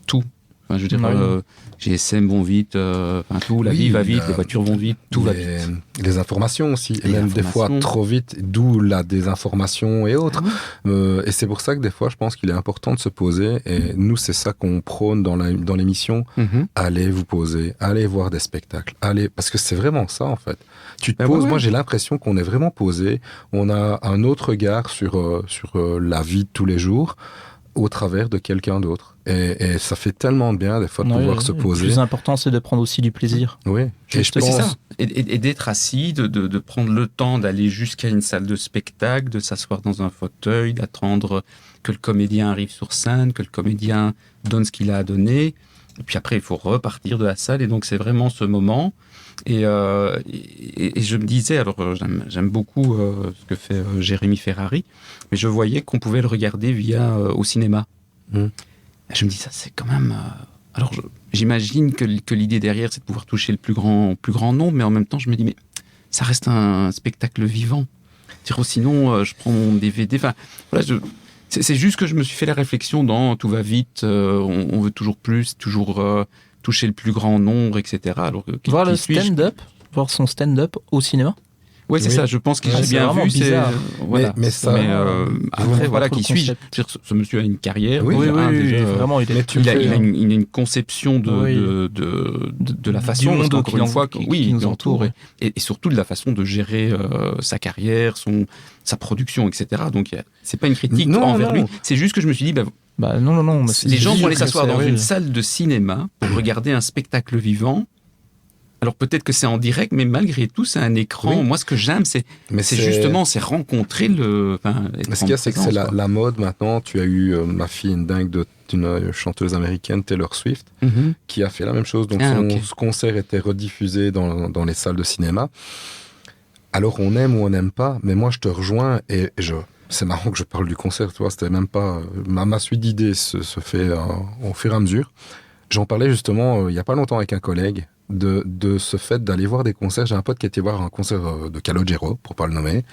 tout. Enfin, je veux dire, GSM vont vite, tout, la vie va vite, les voitures vont vite, tout va vite. Les informations aussi, et même des fois trop vite, d'où la désinformation et autres. Et c'est pour ça que des fois, je pense qu'il est important de se poser, et nous, c'est ça qu'on prône dans l'émission. Allez vous poser, allez voir des spectacles, parce que c'est vraiment ça, en fait. Tu te poses, moi j'ai l'impression qu'on est vraiment posé, on a un autre regard sur la vie de tous les jours, au travers de quelqu'un d'autre. Et ça fait tellement de bien, des fois, de pouvoir se poser. Le plus important, c'est de prendre aussi du plaisir. Oui. Et c'est ça. Et d'être assis, de prendre le temps d'aller jusqu'à une salle de spectacle, de s'asseoir dans un fauteuil, d'attendre que le comédien arrive sur scène, que le comédien donne ce qu'il a à donner. Et puis après, il faut repartir de la salle. Et donc, c'est vraiment ce moment. Et je me disais, alors j'aime beaucoup ce que fait Jérémy Ferrari, mais je voyais qu'on pouvait le regarder au cinéma. Je me dis, ça c'est quand même... Alors j'imagine que l'idée derrière, c'est de pouvoir toucher le plus grand nombre, mais en même temps, je me dis, mais ça reste un spectacle vivant. Sinon, je prends mon DVD. Enfin, voilà, c'est juste que je me suis fait la réflexion dans tout va vite, on veut toujours plus, toujours... toucher le plus grand nombre, etc. Alors, voir le stand-up, voir son stand-up au cinéma. Ouais, c'est ça. Je pense que j'ai bien vu. Voilà. Mais ça. Après, voilà, qui suis-je ? Ce monsieur a une carrière. Oui, vraiment. Il a une conception de la façon, du monde encore une fois, qui nous entoure, et surtout de la façon de gérer sa carrière, sa production, etc. Donc, c'est pas une critique envers lui. C'est juste que je me suis dit, non. Les gens vont aller s'asseoir dans une salle de cinéma pour regarder un spectacle vivant. Alors peut-être que c'est en direct, mais malgré tout, c'est un écran. Oui. Moi, ce que j'aime, c'est justement rencontrer ce qu'il y a, c'est que c'est la mode maintenant. Tu as eu ma fille, une dingue d'une chanteuse américaine, Taylor Swift, qui a fait la même chose. Donc ce concert était rediffusé dans les salles de cinéma. Alors on aime ou on n'aime pas, mais moi je te rejoins et c'est marrant que je parle du concert, tu vois, c'était même pas... Ma suite d'idées se fait au fur et à mesure. J'en parlais justement il n'y a pas longtemps avec un collègue de ce fait d'aller voir des concerts. J'ai un pote qui était voir un concert de Calogero, pour pas le nommer.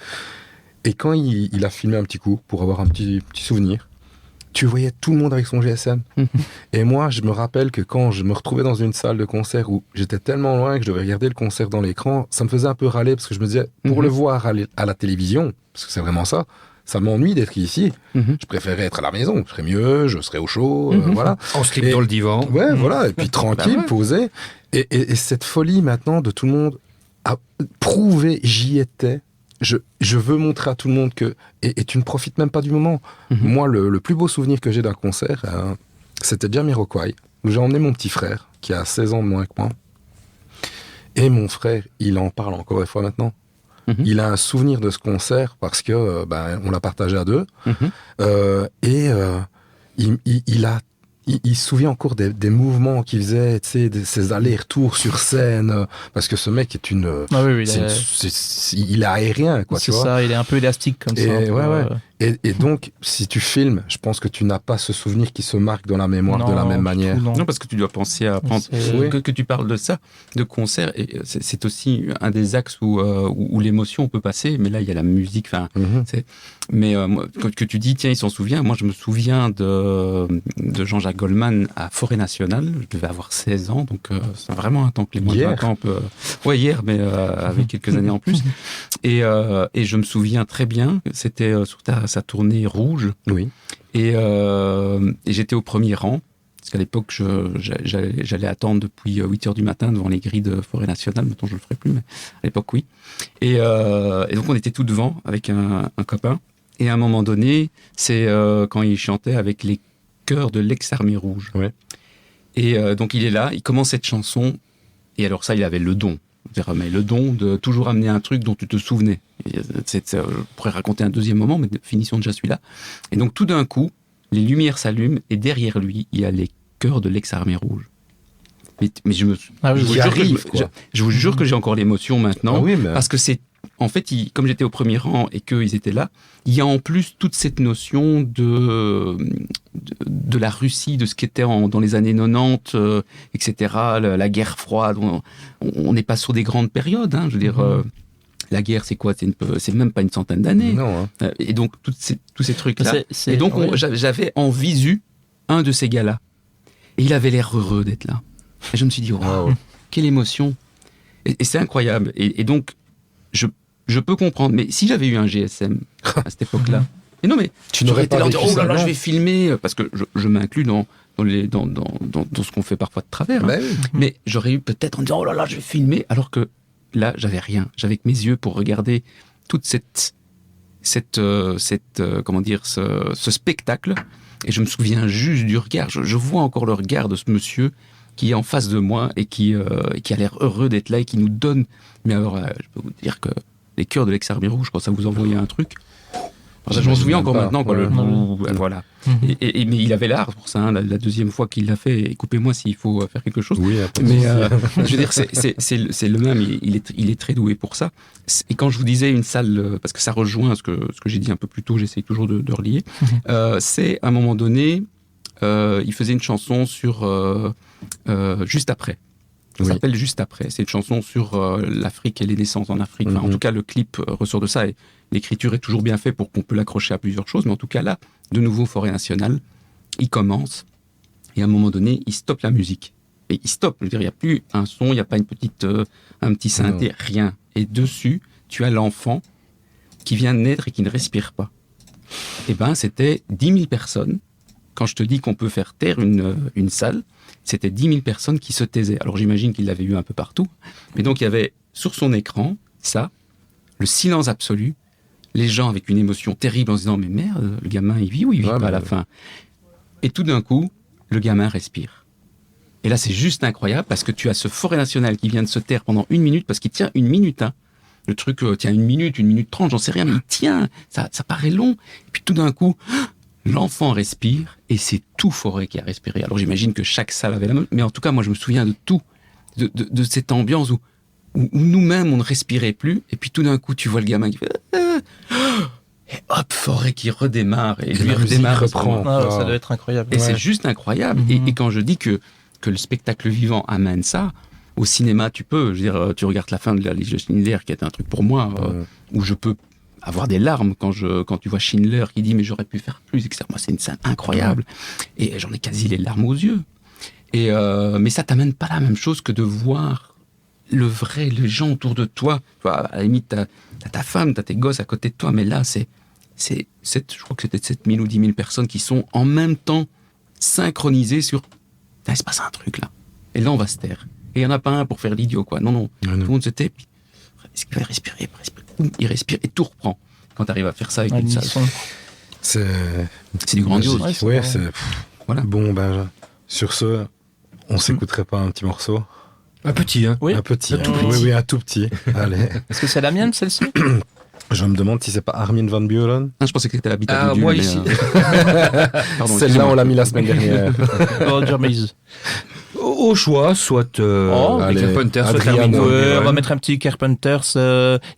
Et quand il a filmé un petit coup, pour avoir un petit souvenir, tu voyais tout le monde avec son GSM. Et moi, je me rappelle que quand je me retrouvais dans une salle de concert où j'étais tellement loin que je devais regarder le concert dans l'écran, ça me faisait un peu râler, parce que je me disais, pour le voir à la télévision, parce que c'est vraiment ça m'ennuie d'être ici. Je préférerais être à la maison. Je serais mieux, je serais au chaud, voilà. En slip dans le divan. Ouais, voilà. Et puis tranquille, posé. Et cette folie maintenant de tout le monde à prouver, j'y étais. Je veux montrer à tout le monde que... Et tu ne profites même pas du moment. Moi, le plus beau souvenir que j'ai d'un concert, c'était Jamiroquai, j'ai emmené mon petit frère, qui a 16 ans de moins que moi. Et mon frère, il en parle encore une fois maintenant. Il a un souvenir de ce concert parce que on l'a partagé à deux. Il se souvient encore des mouvements qu'il faisait, tu sais, ses allers-retours sur scène, parce que ce mec est il est aérien, quoi, tu vois. C'est ça, il est un peu élastique comme ça. Et donc, si tu filmes, je pense que tu n'as pas ce souvenir qui se marque dans la mémoire de la même manière. Non, parce que tu dois penser à prendre. Que tu parles de ça, de concert, et c'est aussi un des axes où l'émotion peut passer. Mais là, il y a la musique. Mais que tu dis, tiens, il s'en souvient. Moi, je me souviens de Jean-Jacques Goldman à Forêt Nationale. Je devais avoir 16 ans, donc c'est vraiment un temps que les moins de 20 ans peuvent. Ouais, hier, mais avec quelques années en plus. Et je me souviens très bien. C'était sur sa tournée Rouge. Oui. Et j'étais au premier rang, parce qu'à l'époque, j'allais attendre depuis 8h du matin devant les grilles de Forêt Nationale. Maintenant, je le ferai plus, mais à l'époque, oui. Et donc, on était tout devant avec un copain. Et à un moment donné, c'est quand il chantait avec les chœurs de l'ex-Armée Rouge. Ouais. Et donc, il est là, il commence cette chanson. Et alors ça, il avait le don. Mais le don de toujours amener un truc dont tu te souvenais. Je pourrais raconter un deuxième moment, mais finissons déjà celui-là. Et donc tout d'un coup, les lumières s'allument et derrière lui, il y a les chœurs de l'ex-Armée Rouge. Mais je vous jure que j'ai encore l'émotion maintenant, parce que c'est en fait, comme j'étais au premier rang et qu'ils étaient là, il y a en plus toute cette notion de la Russie, de ce qui était dans les années 90, etc., la guerre froide. On n'est pas sur des grandes périodes, hein, je veux dire. La guerre, c'est quoi ? C'est même pas une centaine d'années. Non. Hein. Et donc, tous ces trucs-là. Et donc, j'avais en visu un de ces gars-là. Et il avait l'air heureux d'être là. Et je me suis dit, wow, quelle émotion. Et c'est incroyable. Et donc, je peux comprendre, mais si j'avais eu un GSM à cette époque-là, et non, mais tu n'aurais pas là, oh là là, je vais filmer, parce que je m'inclus dans ce qu'on fait parfois de travers, hein. Mais j'aurais eu peut-être en disant, oh là là, je vais filmer, alors que là, j'avais rien. J'avais que mes yeux pour regarder toute cette comment dire, ce spectacle, et je me souviens juste du regard. Je vois encore le regard de ce monsieur qui est en face de moi et qui a l'air heureux d'être là et qui nous donne. Mais alors, je peux vous dire que les chœurs de l'ex-Armée Rouge, je pense que ça vous envoyait un truc. Je m'en souviens encore maintenant, quoi. Voilà. Mais il avait l'art pour ça. Hein, la deuxième fois qu'il l'a fait, et coupez-moi s'il faut faire quelque chose. Oui, mais je veux dire, c'est le même. Il est très doué pour ça. Et quand je vous disais une salle, parce que ça rejoint ce que j'ai dit un peu plus tôt, j'essaie toujours de relier. C'est à un moment donné, il faisait une chanson sur Juste après. Ça s'appelle Juste après. C'est une chanson sur l'Afrique et les naissances en Afrique. Enfin, en tout cas, le clip ressort de ça. Et l'écriture est toujours bien faite pour qu'on peut l'accrocher à plusieurs choses. Mais en tout cas, là, de nouveau, Forêt Nationale, il commence. Et à un moment donné, il stoppe la musique. Et il stoppe. Je veux dire, il n'y a plus un son, il n'y a pas un petit synthé, rien. Et dessus, tu as l'enfant qui vient de naître et qui ne respire pas. Et ben, c'était 10 000 personnes. Quand je te dis qu'on peut faire taire une salle, c'était 10 000 personnes qui se taisaient. Alors j'imagine qu'il l'avait eu un peu partout. Mais donc il y avait sur son écran, ça, le silence absolu, les gens avec une émotion terrible en se disant « Mais merde, le gamin, il vit ou il vit pas à la fin ?» Et tout d'un coup, le gamin respire. Et là, c'est juste incroyable parce que tu as ce Forêt Nationale qui vient de se taire pendant 1 minute, parce qu'il tient 1 minute. Hein. Le truc tient 1 minute, 1 minute 30, j'en sais rien, mais il tient. Ça paraît long. Et puis tout d'un coup... L'enfant respire et c'est tout Forêt qui a respiré. Alors j'imagine que chaque salle avait la même, mais en tout cas moi je me souviens de tout, de cette ambiance où nous-mêmes on ne respirait plus et puis tout d'un coup tu vois le gamin qui fait et hop, Forêt qui redémarre et lui redémarre, reprend. Ça doit être incroyable. Et c'est juste incroyable. Et quand je dis que le spectacle vivant amène ça, au cinéma tu peux, je veux dire, tu regardes la fin de la liste de Schindler qui est un truc pour moi où je peux avoir des larmes quand tu vois Schindler qui dit mais j'aurais pu faire plus, etc. Moi c'est une scène incroyable et j'en ai quasi les larmes aux yeux. Et mais ça t'amène pas la même chose que de voir les gens autour de toi. Tu vois, à la limite t'as ta femme, t'as tes gosses à côté de toi, mais là je crois que c'était 7 000 ou 10 000 personnes qui sont en même temps synchronisées sur il se passe un truc là. Et là on va se taire. Et il y en a pas un pour faire l'idiot quoi. Non. Tout le monde se tait. Est-ce qu'il va respirer? Il respire et tout reprend. Quand tu arrives à faire ça avec une salle. C'est du grandiose. Voilà. Bon, sur ce, On s'écouterait pas un petit morceau? Un petit, hein. Oui. Un petit. Un tout Oui, petit. oui, un tout petit. Allez. Est-ce que c'est la mienne, celle-ci? Je me demande si c'est pas Armin van Buuren. Ah, je pensais que c'était l'habitat Ah, du moi mais, ici. Pardon, Celle-là, excusez-moi. on l'a mis la semaine dernière. Roger Mays. Au choix, soit Oh, allez, Carpenter, soit Adriano. Armin van Ouais, on va Buuren. mettre un petit Carpenter's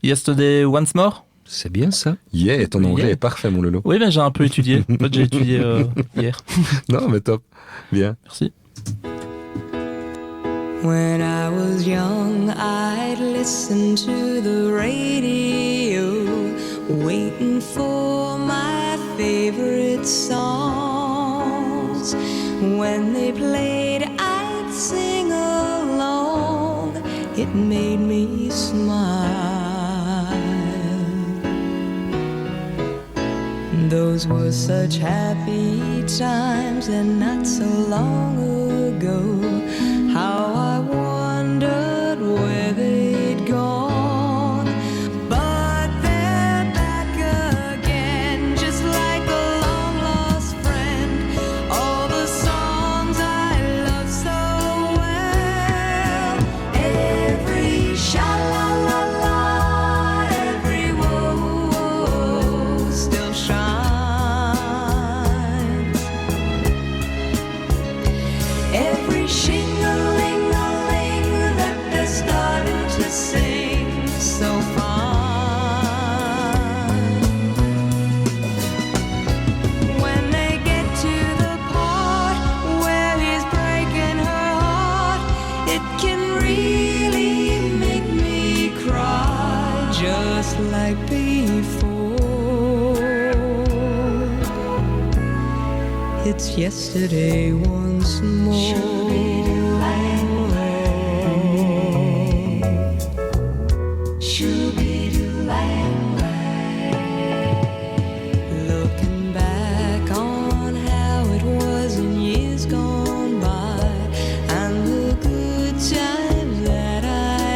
Yesterday Once More. C'est bien ça. Yeah, ton anglais Yeah. est parfait, mon loulou. Oui, mais j'ai un peu étudié. En fait, j'ai étudié hier. Non, mais top. Bien. Merci. When I was young, I'd listen to the radio, waiting for my favorite songs. When they played, I'd sing along. It made me smile. Those were such happy times, and not so long ago. How I wondered where they'd gone. But they're back again, just like a long-lost friend. All the songs I love so well. Every sha-la-la-la, every whoa-whoa still shines. Every shing-a-ling-a-ling that they're starting to sing so fine. When they get to the part where he's breaking her heart, it can really make me cry, just like before. It's yesterday once more. Looking back on how it was in years gone by, and the good times that I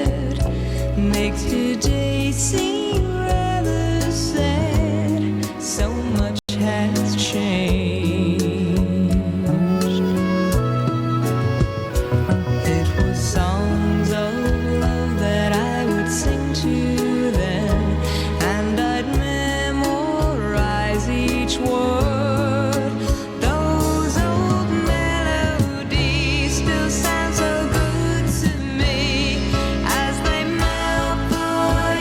had, makes today seem rather sad. So much has changed. It was songs of love that I would sing to them, and I'd memorize each word. Those old melodies still sound so good to me as they melt the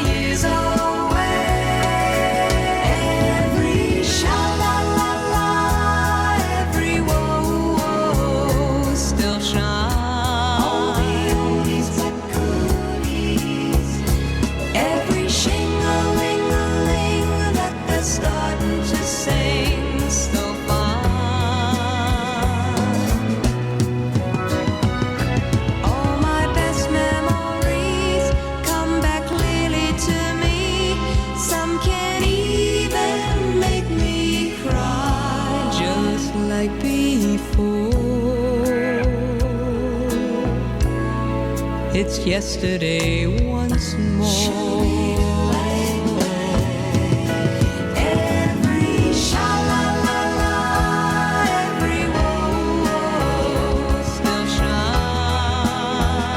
years away. Every sha-la-la-la, every whoa-whoa still shines. All the oldies but goodies. Every shing-a-ling-a-ling that they're starting to sing so fine. All my best memories come back clearly to me. Some can even make me cry, just like before. It's yesterday once more. Every sha-la-la-la, every whoa-whoa still shines.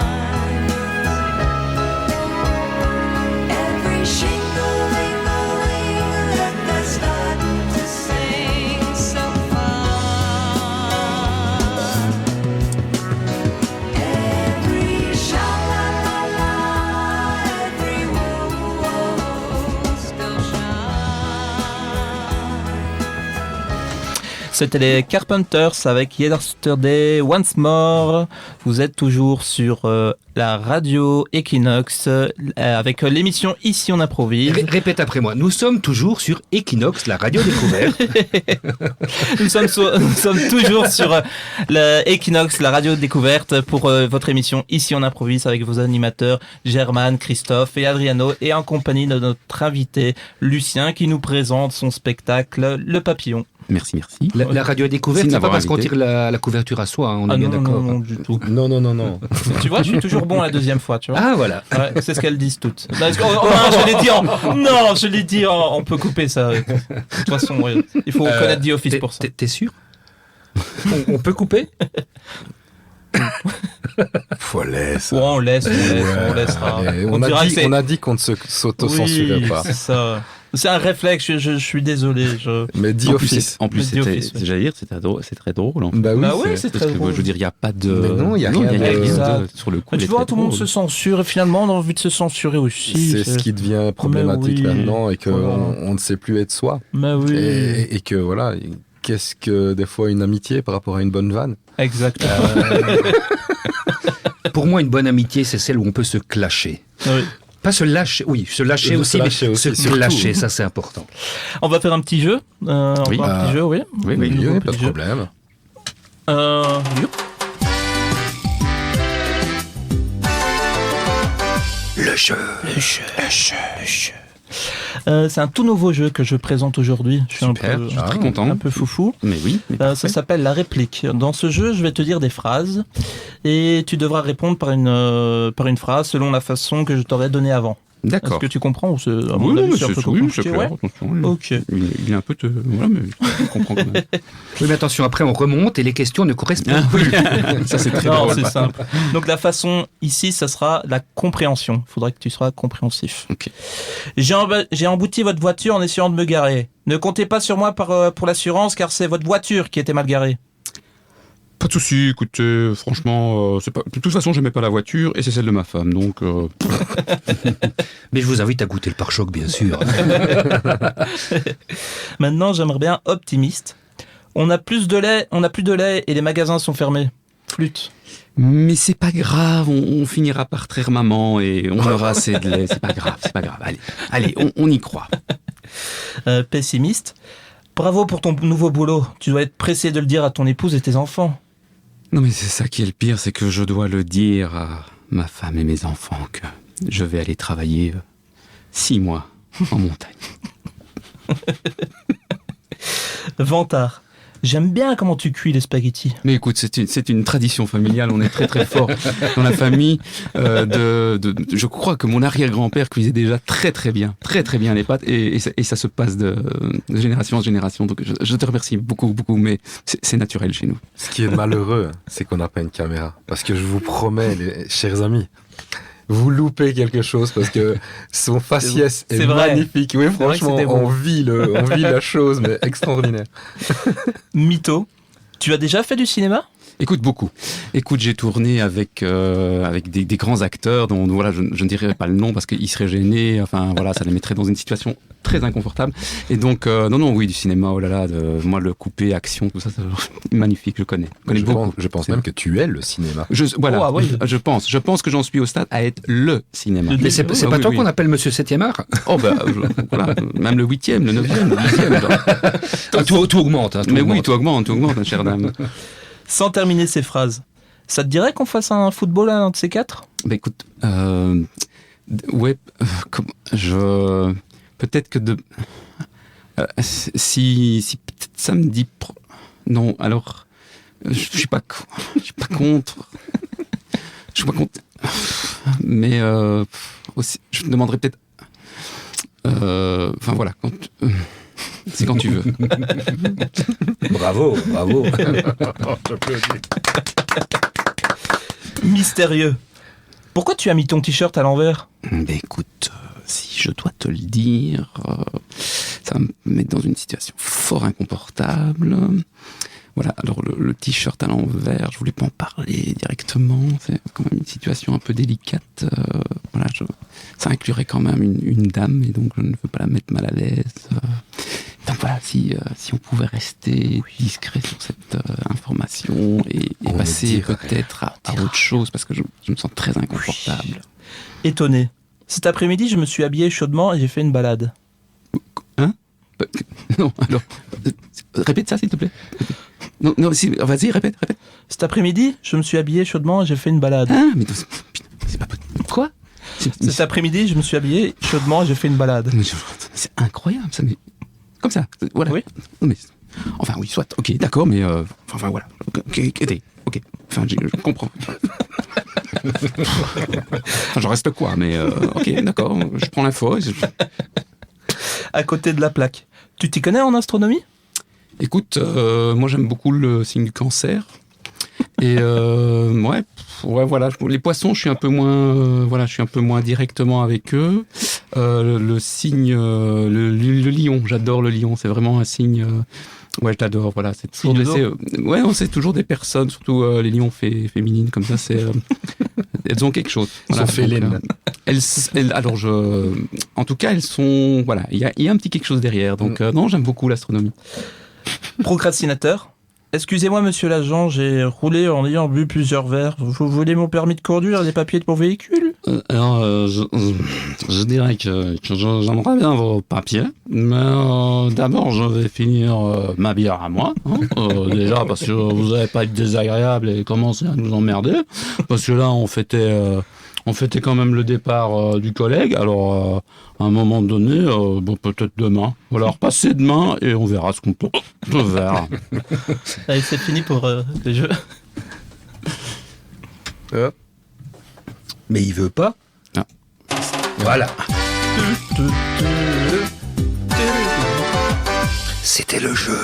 Every shing-a-ling-a-ling that they're starting to sing so fine. Every sha-la-la-la, every whoa-whoa still shines. C'était les Carpenters avec Yesterday Once More. Vous êtes toujours sur la radio Equinox avec l'émission Ici on improvise. Répète après moi. Nous sommes toujours sur Equinox, la radio découverte. Nous sommes toujours sur le Equinox, la radio découverte pour votre émission Ici on improvise avec vos animateurs German, Christophe et Adriano et en compagnie de notre invité Lucien qui nous présente son spectacle Le Papillon. Merci. La radio découverte, Merci de c'est pas m'avoir parce qu'on invité. tire la couverture à soi, hein, on est bien non, d'accord. non, du tout. Non, non, non, non. Tu vois, je suis toujours bon la deuxième fois, tu vois. Ah voilà. Ouais, c'est ce qu'elles disent toutes. Parce que- je l'ai dit non, je l'ai dit on peut couper ça. De toute façon, ouais. Il faut connaître The Office pour ça. T'es sûr? On peut couper? Faut laisser. Ouais, on laissera. On dira que a dit qu'on ne s'auto-censurait oui, pas. c'est ça. C'est un réflexe, je suis désolé. Mais dis office. En plus, Mais d'office, oui. j'allais dire, c'est très drôle. En fait. Bah oui, Bah oui, c'est Parce très que drôle. je veux dire, il n'y a pas de. Mais non, il y a rien de- sur le coup. Mais tu elle est vois, très tout le monde drôle. se censure et finalement on a envie de se censurer aussi. C'est ce qui devient problématique Mais oui. maintenant et qu'on Voilà. on ne sait plus être soi. Mais oui, Et que voilà, qu'est-ce que des fois une amitié par rapport à une bonne vanne? exactement. Pour moi, une bonne amitié, c'est celle où on peut se clasher. Oui. Pas se lâcher, oui, se lâcher Se aussi, lâcher mais aussi, se surtout. lâcher, ça c'est important. On va faire un petit jeu. Oui. Un petit jeu, oui. Oui, oui, Un nouveau Oui, pas de petit jeu. problème. Youp. Le jeu. C'est un tout nouveau jeu que je présente aujourd'hui. Je suis Super, un peu, je suis très content. un peu foufou. Mais oui. Mais Ça parfait. s'appelle la réplique. Dans ce jeu, je vais te dire des phrases et tu devras répondre par une phrase selon la façon que je t'aurais donné avant. Est-ce D'accord. que tu comprends ou c'est, à mon Oui, avis, mais c'est un peu c'est compliqué, clair. ouais. Attention, Ok. il est un peu. Voilà, mais je comprends quand même. Oui, mais attention, après on remonte et les questions ne correspondent plus. Ça, c'est très Non, drôle. c'est simple. Donc la façon ici, ça sera la compréhension. Il faudra que tu sois compréhensif. Ok. J'ai embouti votre voiture en essayant de me garer. Ne comptez pas sur moi pour l'assurance car c'est votre voiture qui était mal garée. Pas de souci, écoutez, franchement, c'est pas. De toute façon, j'aimais pas la voiture et c'est celle de ma femme, donc. Mais je vous invite à goûter le pare-choc, bien sûr. Maintenant, j'aimerais bien optimiste. On n'a plus de lait et les magasins sont fermés. Flûte. Mais c'est pas grave, on finira par traire maman et on aura assez de lait. C'est pas grave. Allez, on y croit. Pessimiste. Bravo pour ton nouveau boulot. Tu dois être pressé de le dire à ton épouse et tes enfants. Non, mais c'est ça qui est le pire, c'est que je dois le dire à ma femme et mes enfants que je vais aller travailler 6 mois en montagne. Vantard. J'aime bien comment tu cuis les spaghettis. Mais écoute, c'est une tradition familiale, on est très très fort dans la famille. Je crois que mon arrière-grand-père cuisait déjà très très bien les pâtes et ça se passe de génération en génération. Donc je te remercie beaucoup, mais c'est naturel chez nous. Ce qui est malheureux, c'est qu'on n'a pas une caméra. Parce que je vous promets, chers amis, vous loupez quelque chose parce que son faciès C'est est vrai. magnifique. Oui, vrai que franchement, c'était beau. on vit la chose, mais extraordinaire. Mytho. Tu as déjà fait du cinéma ? Écoute, beaucoup. Écoute, j'ai tourné avec des grands acteurs dont voilà, je ne dirais pas le nom parce qu'ils seraient gênés. Enfin voilà, ça les mettrait dans une situation très inconfortable. Et donc non, oui, du cinéma, oh là là, moi le coupé, action, tout ça, c'est magnifique. Je connais beaucoup. Je pense même que tu es le cinéma. Voilà, Oh, ah oui. je pense que j'en suis au stade à être le cinéma. Le Mais c'est Ah pas oui, toi oui. qu'on appelle Monsieur 7e art? Oh bah voilà, même le 8e, le 9e, le 10e. genre. Ah, tout augmente. Hein, Mais oui, tout augmente, chère dame. Sans terminer ces phrases. Ça te dirait qu'on fasse un football à un de ces quatre ? Bah écoute, ouais, peut-être que si peut-être samedi non, alors je suis pas contre. Je suis pas contre. Mais aussi, je me demanderais peut-être. Enfin voilà, c'est quand tu veux. Bravo. Mystérieux. Pourquoi tu as mis ton t-shirt à l'envers ? Ben écoute, si je dois te le dire, ça va me mettre dans une situation fort inconfortable. Voilà, alors le t-shirt à l'envers, je voulais pas en parler directement, c'est quand même une situation un peu délicate. Voilà, ça inclurait quand même une dame et donc je ne veux pas la mettre mal à l'aise. Donc voilà, si on pouvait rester discret sur cette information et On passer dirait. peut-être à autre chose parce que je me sens très inconfortable. Étonné. Cet après-midi, je me suis habillé chaudement et j'ai fait une balade. Non, alors, répète ça s'il te plaît. Non, vas-y, répète. Cet après-midi, je me suis habillé chaudement et j'ai fait une balade. Ah, mais putain, c'est pas possible. Quoi Cet après-midi, je me suis habillé chaudement et j'ai fait une balade. C'est incroyable ça, mais comme ça, voilà. Oui. Non, mais, enfin oui, soit, ok, d'accord, mais enfin voilà, ok, enfin je comprends. Enfin, j'en reste quoi, mais ok, d'accord, je prends l'info. À côté de la plaque. Tu t'y connais en astronomie ? Écoute, moi j'aime beaucoup le signe du Cancer. Et ouais, voilà. Les poissons, je suis un peu moins directement avec eux. Le signe, le lion, j'adore le lion. C'est vraiment un signe. Ouais, je l'adore. Voilà, c'est toujours des personnes, surtout les lions féminines comme ça. Elles ont quelque chose. Elles sont félines. En tout cas, elles sont. Voilà, il y a un petit quelque chose derrière. Donc non, j'aime beaucoup l'astronomie. Procrastinateur. Excusez-moi, monsieur l'agent, j'ai roulé en ayant bu plusieurs verres. Vous voulez mon permis de conduire et les papiers de mon véhicule ? Alors, je dirais que j'aimerais bien vos papiers, mais d'abord, je vais finir ma bière à moi. Déjà, parce que vous n'avez pas été désagréable et commencé à nous emmerder. Parce que là, on fêtait quand même le départ du collègue. Alors, à un moment donné, peut-être demain. Voilà, repassez demain et on verra ce qu'on peut faire. Allez, c'est fini pour les jeux. Mais il veut pas. Ah. Voilà. C'était le jeu.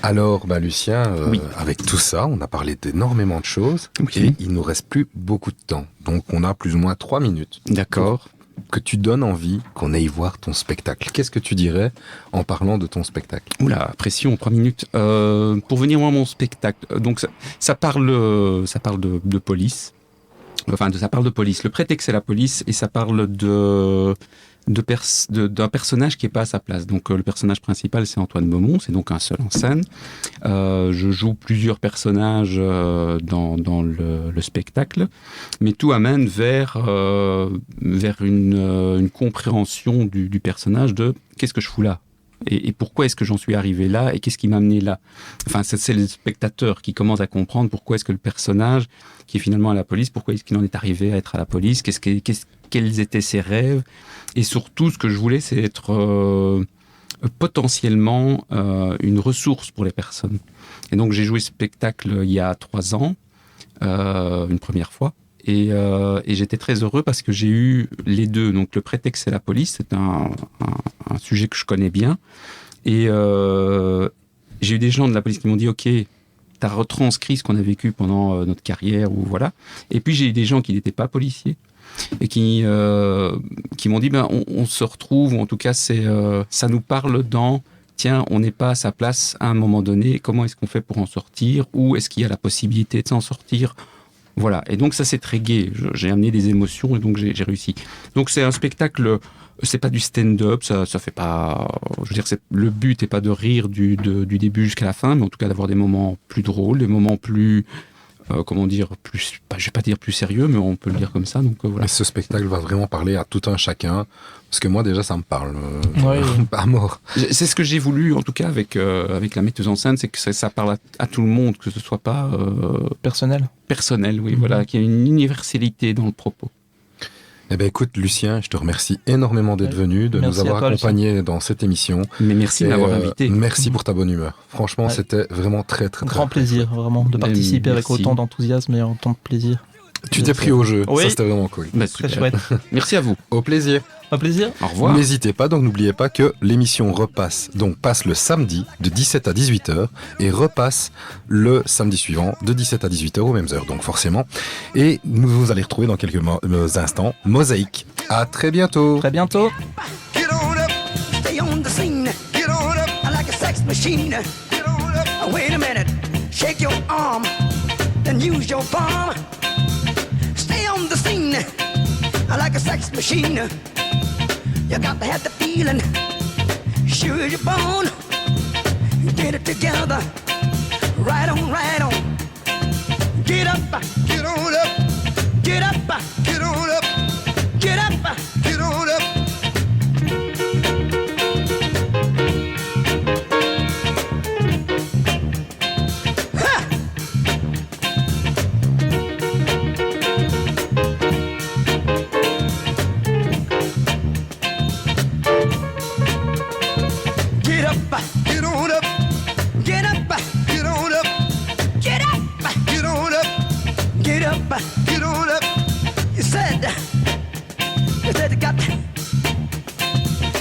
Alors, Lucien, Oui. avec tout ça, on a parlé d'énormément de choses et il nous reste plus beaucoup de temps. Donc, on a plus ou moins 3 minutes. D'accord. Que tu donnes envie qu'on aille voir ton spectacle. Qu'est-ce que tu dirais en parlant de ton spectacle ? Oula, pression, 3 minutes. Pour venir voir mon spectacle, donc ça parle de police. Enfin, ça parle de police. Le prétexte, c'est la police et ça parle d'un personnage qui n'est pas à sa place. Donc le personnage principal, c'est Antoine Beaumont, c'est donc un seul en scène. Je joue plusieurs personnages dans le spectacle, mais tout amène vers une compréhension du personnage de qu'est-ce que je fous là et pourquoi est-ce que j'en suis arrivé là et qu'est-ce qui m'a amené là. Enfin, c'est le spectateur qui commence à comprendre pourquoi est-ce que le personnage qui est finalement à la police, pourquoi est-ce qu'il en est arrivé à être à la police, quels étaient ses rêves. Et surtout, ce que je voulais, c'est être potentiellement une ressource pour les personnes. Et donc, j'ai joué ce spectacle il y a 3 ans, une première fois. Et j'étais très heureux parce que j'ai eu les deux. Donc, le prétexte, c'est la police. C'est un sujet que je connais bien. Et j'ai eu des gens de la police qui m'ont dit « Ok, tu as retranscrit ce qu'on a vécu pendant notre carrière. » ou voilà. Et puis, j'ai eu des gens qui n'étaient pas policiers et qui m'ont dit on se retrouve, ou en tout cas ça nous parle dans tiens, on n'est pas à sa place à un moment donné, comment est-ce qu'on fait pour en sortir, ou est-ce qu'il y a la possibilité de s'en sortir, voilà. Et donc ça, c'est très gai, j'ai amené des émotions et donc j'ai réussi. Donc c'est un spectacle, c'est pas du stand-up, ça fait pas, je veux dire, le but n'est pas de rire du début jusqu'à la fin, mais en tout cas d'avoir des moments plus drôles, des moments plus comment dire, plus, je vais pas dire plus sérieux, mais on peut le dire comme ça. Donc voilà. Mais ce spectacle va vraiment parler à tout un chacun, parce que moi déjà ça me parle, à mort. C'est ce que j'ai voulu, en tout cas avec la metteuse en scène, c'est que ça parle à tout le monde, que ce soit pas personnel, oui, voilà, qu'il y a une universalité dans le propos. Eh bien écoute Lucien, je te remercie énormément d'être venu, de nous avoir accompagnés dans cette émission. Mais merci de m'avoir invité. Merci pour ta bonne humeur. Franchement, c'était vraiment très très grand plaisir, vraiment, de participer avec autant d'enthousiasme et autant de plaisir. Tu t'es pris au jeu, oui. Ça c'était vraiment cool. Très chouette. Merci à vous. Au plaisir. Un plaisir. Au revoir. N'hésitez pas, donc n'oubliez pas que l'émission passe le samedi de 17 à 18h et repasse le samedi suivant de 17 à 18h aux mêmes heures, donc forcément. Et vous allez retrouver dans quelques instants Mosaïque. À très bientôt. Très bientôt. Get on up, stay on the scene. Get on up, I like a sex machine. Get on up, wait a minute, shake your arm, then use your palm. Stay on the scene, I like a sex machine. You got to have the feeling, sure you're born. Get it together, right on, right on. Get up, get on up, get up, get on up, get up, get on up.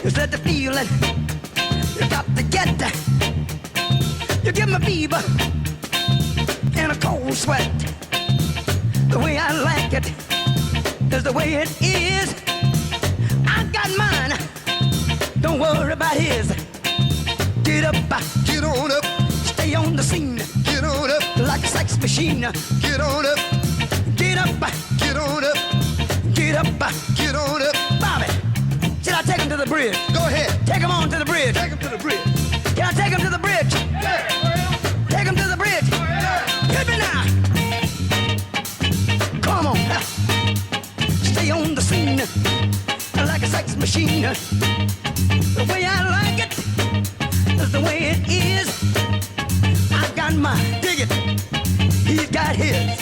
You said the feeling, fever and a cold sweat. The way I like it is the way it is. I got mine, don't worry about his. Get up, get on up, stay on the scene. Get on up, like a sex machine. Get on up, get up, get on up, get up, get on up. Bobby, should I take him to the bridge? Go ahead, take him on to the bridge. Take him to the bridge. Can I take him to the bridge? Yeah. Take him to the bridge. Yeah. Hit me now. Come on, stay on the scene like a sex machine. The way I like it is the way it is. I got mine, dig it. He's got his.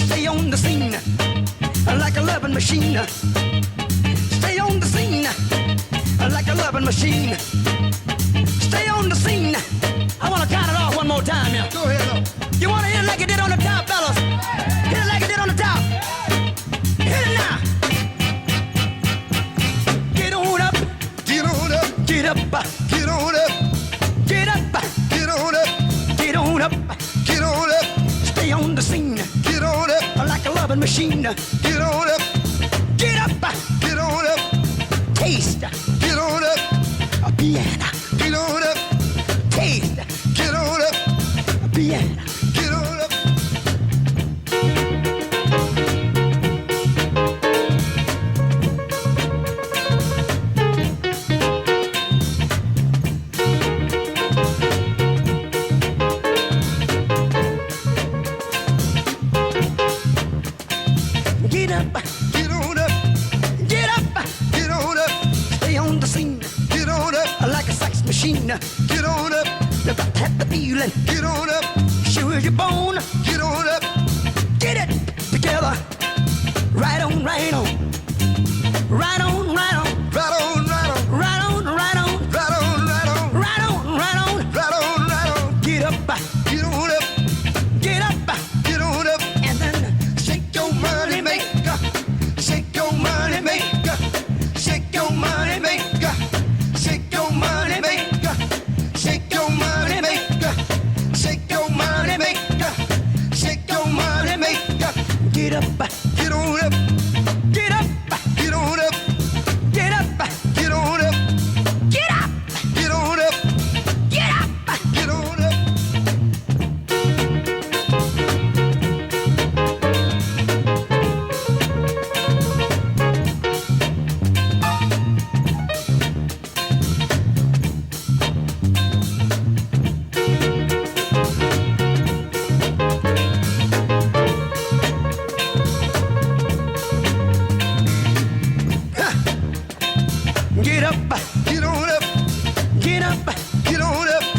Stay on the scene like a loving machine. Stay on the scene like a loving machine. Stay on the scene. I want to count it off one more time here. Go ahead. You want to hit it like you did on the top, fellas? Hit it like you did on the top. Hit it now. Get on up. Get on up. Get up. Get on up. Get up. Get on up. Get on up. Get on up. Stay on the scene. Get on up. Like a loving machine. Get on up. Get up. Get on up. Taste. Get on up. A piano. Get on up. Taste. Get on up. A piano. Get on up. Get up, get on up, get up, get on up. Stay on the scene, get on up, like a sex machine. Get on up, you got to have the feeling. Get on up, sure as you're born. Get on up, get it together. Right on, right on, right on, right on, right on, right on, right on, right on, right on, right on, right on, right on, right on, right on. Get up, get on up, get up, get on up, and then shake your money maker, shake your money maker, shake your money maker, shake your money maker, shake your money maker, shake your money maker, shake your money maker. Get up, get on up, get up, get on up, get up, get on up, get up, get on up, get up, get on up. Get up, get on up, get up, get on up.